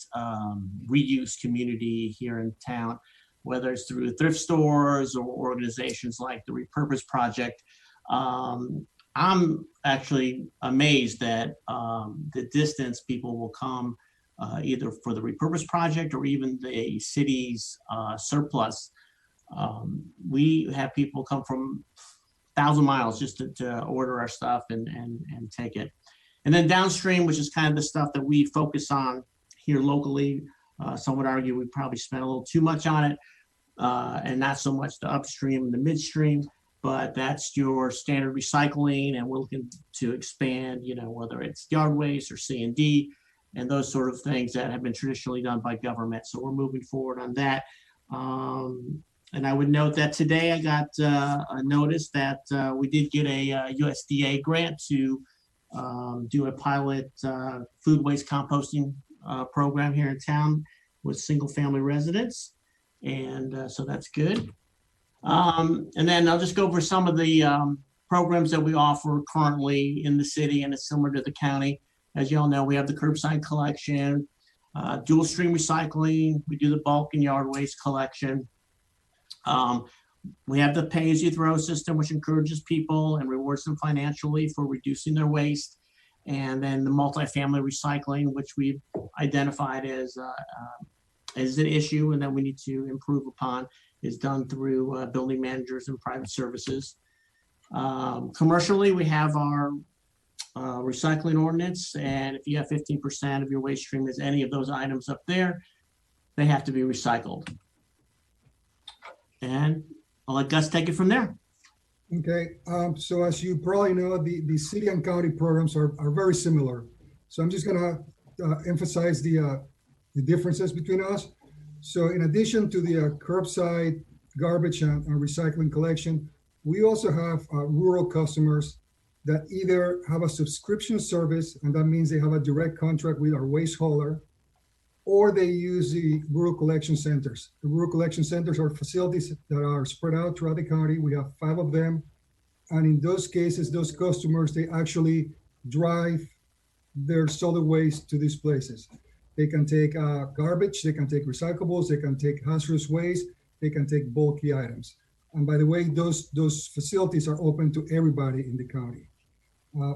reuse community here in town, whether it's through thrift stores or organizations like the Repurpose Project. I'm actually amazed that the distance people will come either for the Repurpose Project or even the city's surplus. We have people come from 1,000 miles just to order our stuff and take it. And then downstream, which is kind of the stuff that we focus on here locally. Some would argue we probably spent a little too much on it and not so much the upstream and the midstream, but that's your standard recycling, and we're looking to expand, you know, whether it's yard waste or C&D and those sort of things that have been traditionally done by government. So we're moving forward on that. And I would note that today I got a notice that we did get a USDA grant to do a pilot food waste composting program here in town with single family residents. And so that's good. And then I'll just go over some of the programs that we offer currently in the city, and it's similar to the county. As you all know, we have the curbside collection, dual stream recycling. We do the bulk and yard waste collection. We have the pay-as-you-throw system, which encourages people and rewards them financially for reducing their waste. And then the multifamily recycling, which we've identified as an issue and that we need to improve upon, is done through building managers and private services. Commercially, we have our recycling ordinance, and if you have 15% of your waste stream as any of those items up there, they have to be recycled. And I'll let Gus take it from there. Okay, so as you probably know, the city and county programs are very similar. So I'm just gonna emphasize the differences between us. So in addition to the curbside garbage and recycling collection, we also have rural customers that either have a subscription service, and that means they have a direct contract with our waste hauler, or they use the rural collection centers. The rural collection centers are facilities that are spread out throughout the county. We have 5 of them. And in those cases, those customers, they actually drive their solid waste to these places. They can take garbage, they can take recyclables, they can take hazardous waste, they can take bulky items. And by the way, those facilities are open to everybody in the county.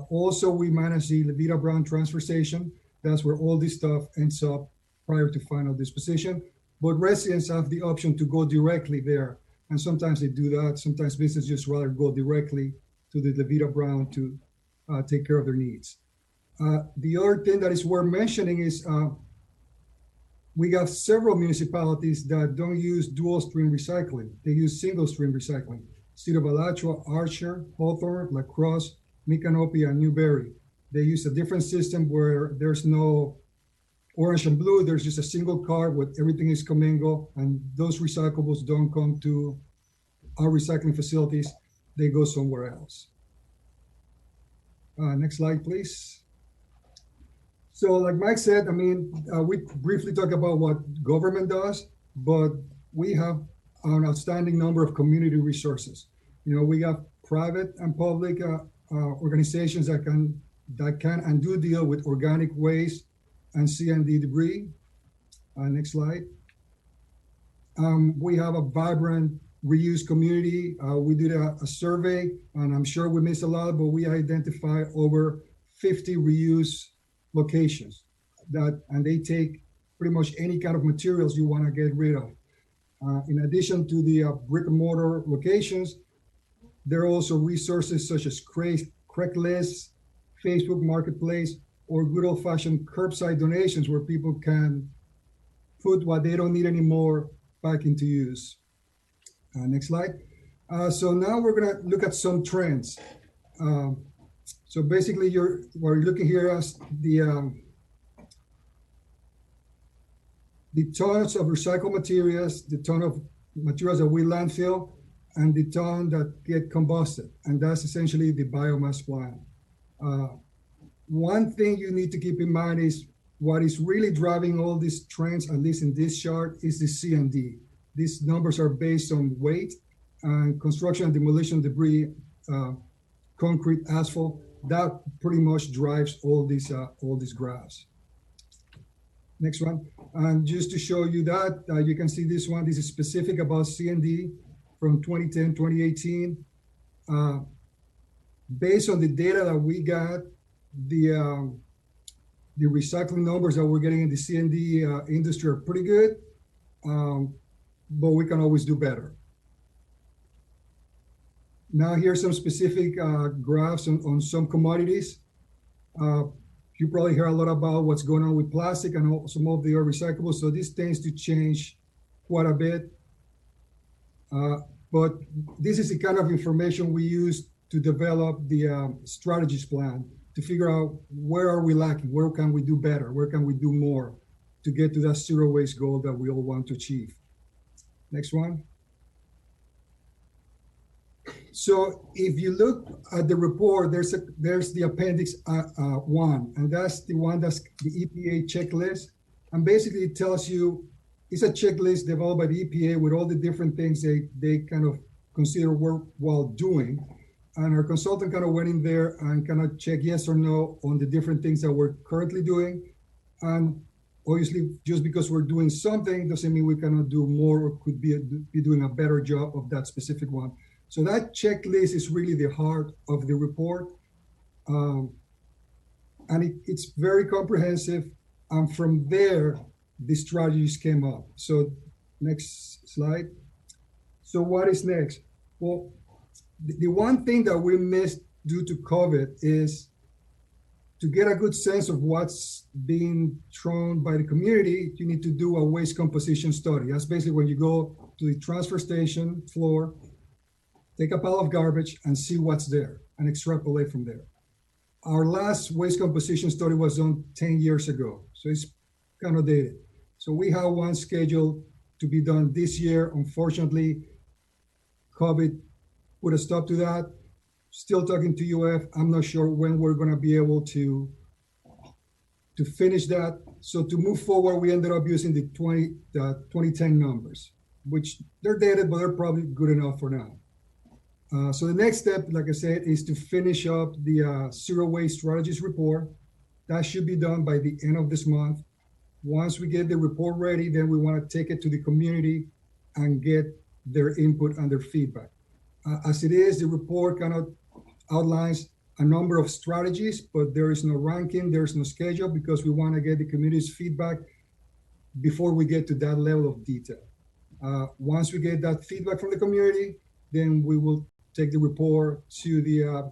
Also, we manage the Levita Brown transfer station. That's where all this stuff ends up prior to final disposition. But residents have the option to go directly there. And sometimes they do that. Sometimes businesses just rather go directly to the Levita Brown to take care of their needs. The other thing that is worth mentioning is we have several municipalities that don't use dual stream recycling. They use single stream recycling. City of Alachua, Archer, Hawthorne, La Crosse, Micanopy, and Newberry. They use a different system where there's no orange and blue. There's just a single card where everything is commingled, and those recyclables don't come to our recycling facilities. They go somewhere else. Next slide, please. So like Mike said, I mean, we briefly talked about what government does, but we have an outstanding number of community resources. You know, we have private and public organizations that can and do deal with organic waste and C&D debris. Next slide. We have a vibrant reuse community. We did a survey, and I'm sure we missed a lot, but we identified over 50 reuse locations and they take pretty much any kind of materials you want to get rid of. In addition to the brick and mortar locations, there are also resources such as Craigslist, Facebook Marketplace, or good old-fashioned curbside donations where people can put what they don't need anymore back into use. Next slide. So now we're going to look at some trends. So basically, what you're looking here as the tons of recycled materials, the ton of materials that we landfill, and the ton that get combusted. And that's essentially the biomass plan. One thing you need to keep in mind is what is really driving all these trends, at least in this chart, is the C&D. These numbers are based on weight and construction and demolition debris, concrete, asphalt. That pretty much drives all these graphs. Next one. And just to show you that, you can see this one. This is specific about C&D from 2010, 2018. Based on the data that we got, the recycling numbers that we're getting in the C&D industry are pretty good, but we can always do better. Now here's some specific graphs on some commodities. You probably hear a lot about what's going on with plastic and some of the recyclables. So this tends to change quite a bit. But this is the kind of information we use to develop the strategies plan to figure out where are we lacking, where can we do better, where can we do more to get to that zero waste goal that we all want to achieve. Next one. So if you look at the report, there's the appendix 1, and that's the one that's the EPA checklist. And basically it tells you, it's a checklist developed by the EPA with all the different things they kind of consider worthwhile doing. And our consultant kind of went in there and kind of checked yes or no on the different things that we're currently doing. And obviously, just because we're doing something doesn't mean we cannot do more or could be doing a better job of that specific one. So that checklist is really the heart of the report. And it's very comprehensive. And from there, the strategies came up. So next slide. So what is next? Well, the one thing that we missed due to COVID is to get a good sense of what's being thrown by the community, you need to do a waste composition study. That's basically when you go to the transfer station floor, take a pile of garbage and see what's there and extrapolate from there. Our last waste composition study was done 10 years ago, so it's kind of dated. So we have one scheduled to be done this year. Unfortunately, COVID put a stop to that. Still talking to UF. I'm not sure when we're going to be able to finish that. So to move forward, we ended up using the 2010 numbers, which they're dated, but they're probably good enough for now. So the next step, like I said, is to finish up the zero waste strategies report. That should be done by the end of this month. Once we get the report ready, then we want to take it to the community and get their input and their feedback. As it is, the report kind of outlines a number of strategies, but there is no ranking, there's no schedule, because we want to get the community's feedback before we get to that level of detail. Once we get that feedback from the community, then we will take the report to the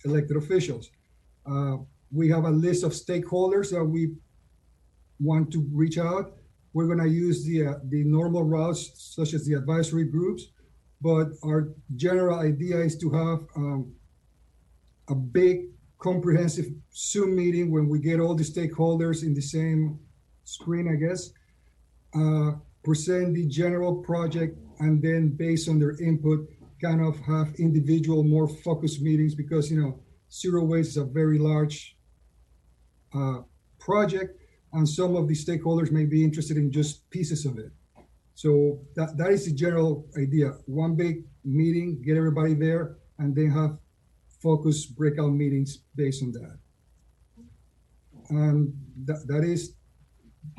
elected officials. We have a list of stakeholders that we want to reach out. We're going to use the normal routes, such as the advisory groups, but our general idea is to have a big comprehensive Zoom meeting when we get all the stakeholders in the same screen, I guess, present the general project, and then based on their input, kind of have individual, more focused meetings, because, you know, zero waste is a very large project, and some of the stakeholders may be interested in just pieces of it. So that is the general idea. One big meeting, get everybody there, and then have focused breakout meetings based on that. And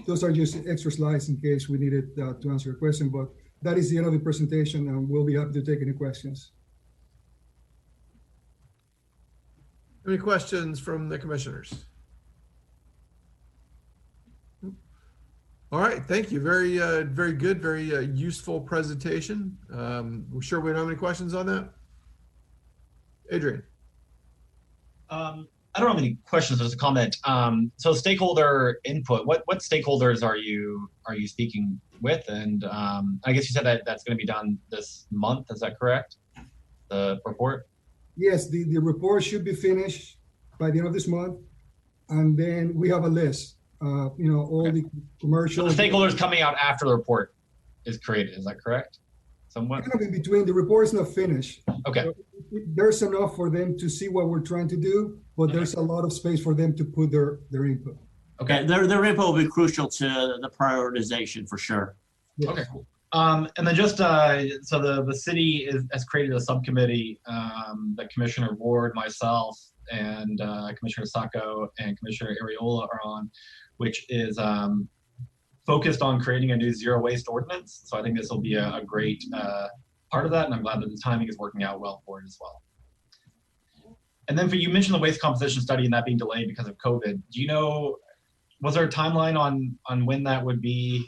those are just extra slides in case we needed to answer a question, but that is the end of the presentation, and we'll be happy to take any questions. Any questions from the commissioners? All right, thank you. Very, very good, very useful presentation. We're sure we don't have any questions on that. Adrian. I don't have any questions, just a comment. So stakeholder input, what stakeholders are you speaking with? And I guess you said that that's going to be done this month, is that correct? The report? Yes, the report should be finished by the end of this month. And then we have a list, you know, all the commercial. So the stakeholders coming out after the report is created, is that correct? Somewhat? Kind of in between, the report is not finished. Okay. So there's enough for them to see what we're trying to do, but there's a lot of space for them to put their input. Okay, their input will be crucial to the prioritization for sure. Yes. Okay, cool. And then just so the city has created a subcommittee that Commissioner Ward, myself, and Commissioner Sacco and Commissioner Ariola are on, which is focused on creating a new zero waste ordinance. So I think this will be a great part of that, and I'm glad that the timing is working out well for it as well. And then you mentioned the waste composition study and that being delayed because of COVID. Do you know, was there a timeline on when that would be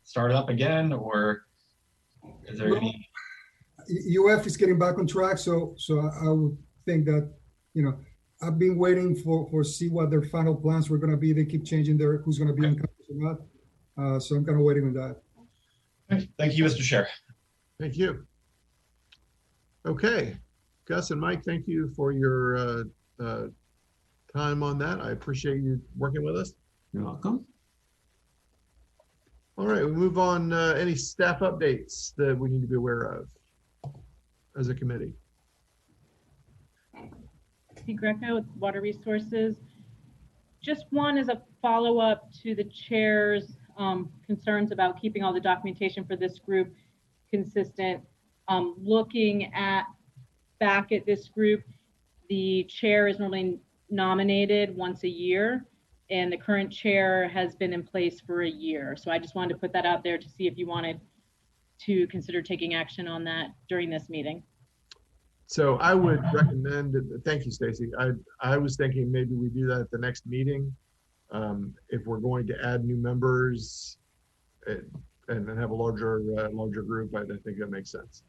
started up again, or is there any? UF is getting back on track, so I would think that, you know, I've been waiting for see what their final plans were going to be. They keep changing who's going to be on campus or not. So I'm kind of waiting on that. Okay. Thank you, Mr. Chair. Thank you. Okay, Gus and Mike, thank you for your time on that. I appreciate you working with us. You're welcome. All right, we move on. Any staff updates that we need to be aware of as a committee? Greco with Water Resources. Just one is a follow-up to the chair's concerns about keeping all the documentation for this group consistent. Looking back at this group, the chair is normally nominated once a year, and the current chair has been in place for a year. So I just wanted to put that out there to see if you wanted to consider taking action on that during this meeting. So I would recommend, thank you, Stacy. I was thinking maybe we do that at the next meeting. If we're going to add new members and have a larger group, I think that makes sense.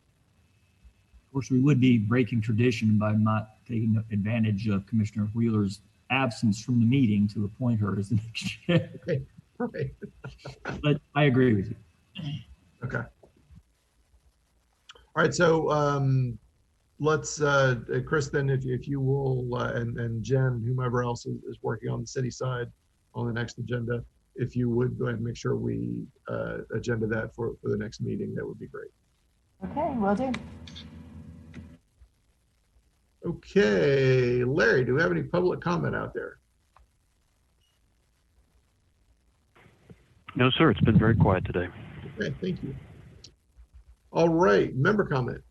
Of course, we would be breaking tradition by not taking advantage of Commissioner Wheeler's absence from the meeting to appoint her as the next chair. Okay, right. But I agree with you. Okay. All right, so let's, Kristen, if you will, and Jen, whomever else is working on the city side on the next agenda, if you would go ahead and make sure we agenda that for the next meeting, that would be great. Okay, will do. Okay, Larry, do we have any public comment out there? No, sir. It's been very quiet today. Okay, thank you. All right, member comment.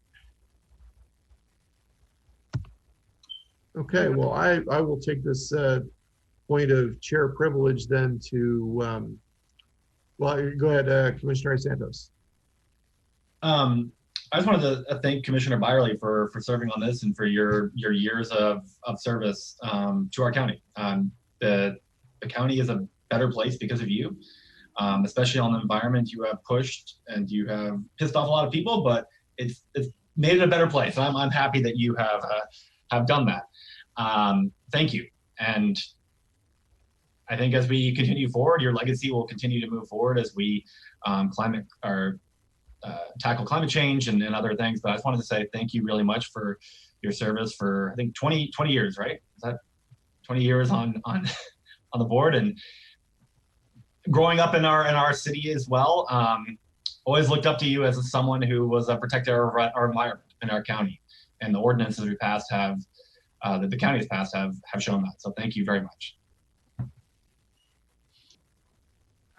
Okay, well, I will take this point of chair privilege then to Well, go ahead, Commissioner Santos. I just wanted to thank Commissioner Byerly for serving on this and for your years of service to our county. The county is a better place because of you, especially on the environment you have pushed, and you have pissed off a lot of people, but it's made it a better place. I'm happy that you have done that. Thank you. And I think as we continue forward, your legacy will continue to move forward as we tackle climate change and other things. But I just wanted to say thank you really much for your service for, I think, 20 years, right? Is that 20 years on the board, and growing up in our city as well. Always looked up to you as someone who was a protector of our environment in our county, and the ordinances we passed that the county has passed have shown that. So thank you very much.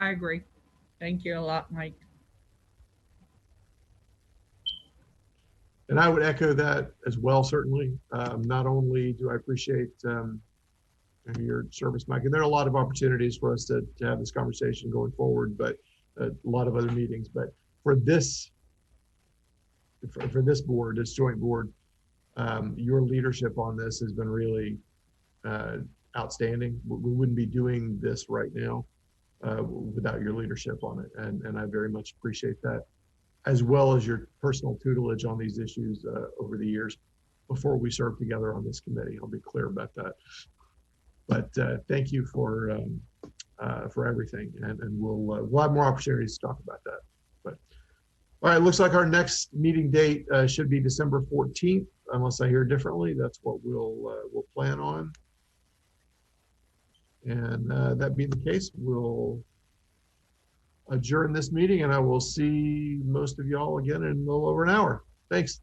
I agree. Thank you a lot, Mike. And I would echo that as well, certainly. Not only do I appreciate your service, Mike, and there are a lot of opportunities for us to have this conversation going forward, but a lot of other meetings. But for this board, this joint board, your leadership on this has been really outstanding. We wouldn't be doing this right now without your leadership on it, and I very much appreciate that, as well as your personal tutelage on these issues over the years before we served together on this committee. I'll be clear about that. But thank you for everything, and we'll have more opportunities to talk about that. But all right, looks like our next meeting date should be December 14th, unless I hear differently. That's what we'll plan on. And that being the case, we'll adjourn this meeting, and I will see most of y'all again in a little over an hour. Thanks.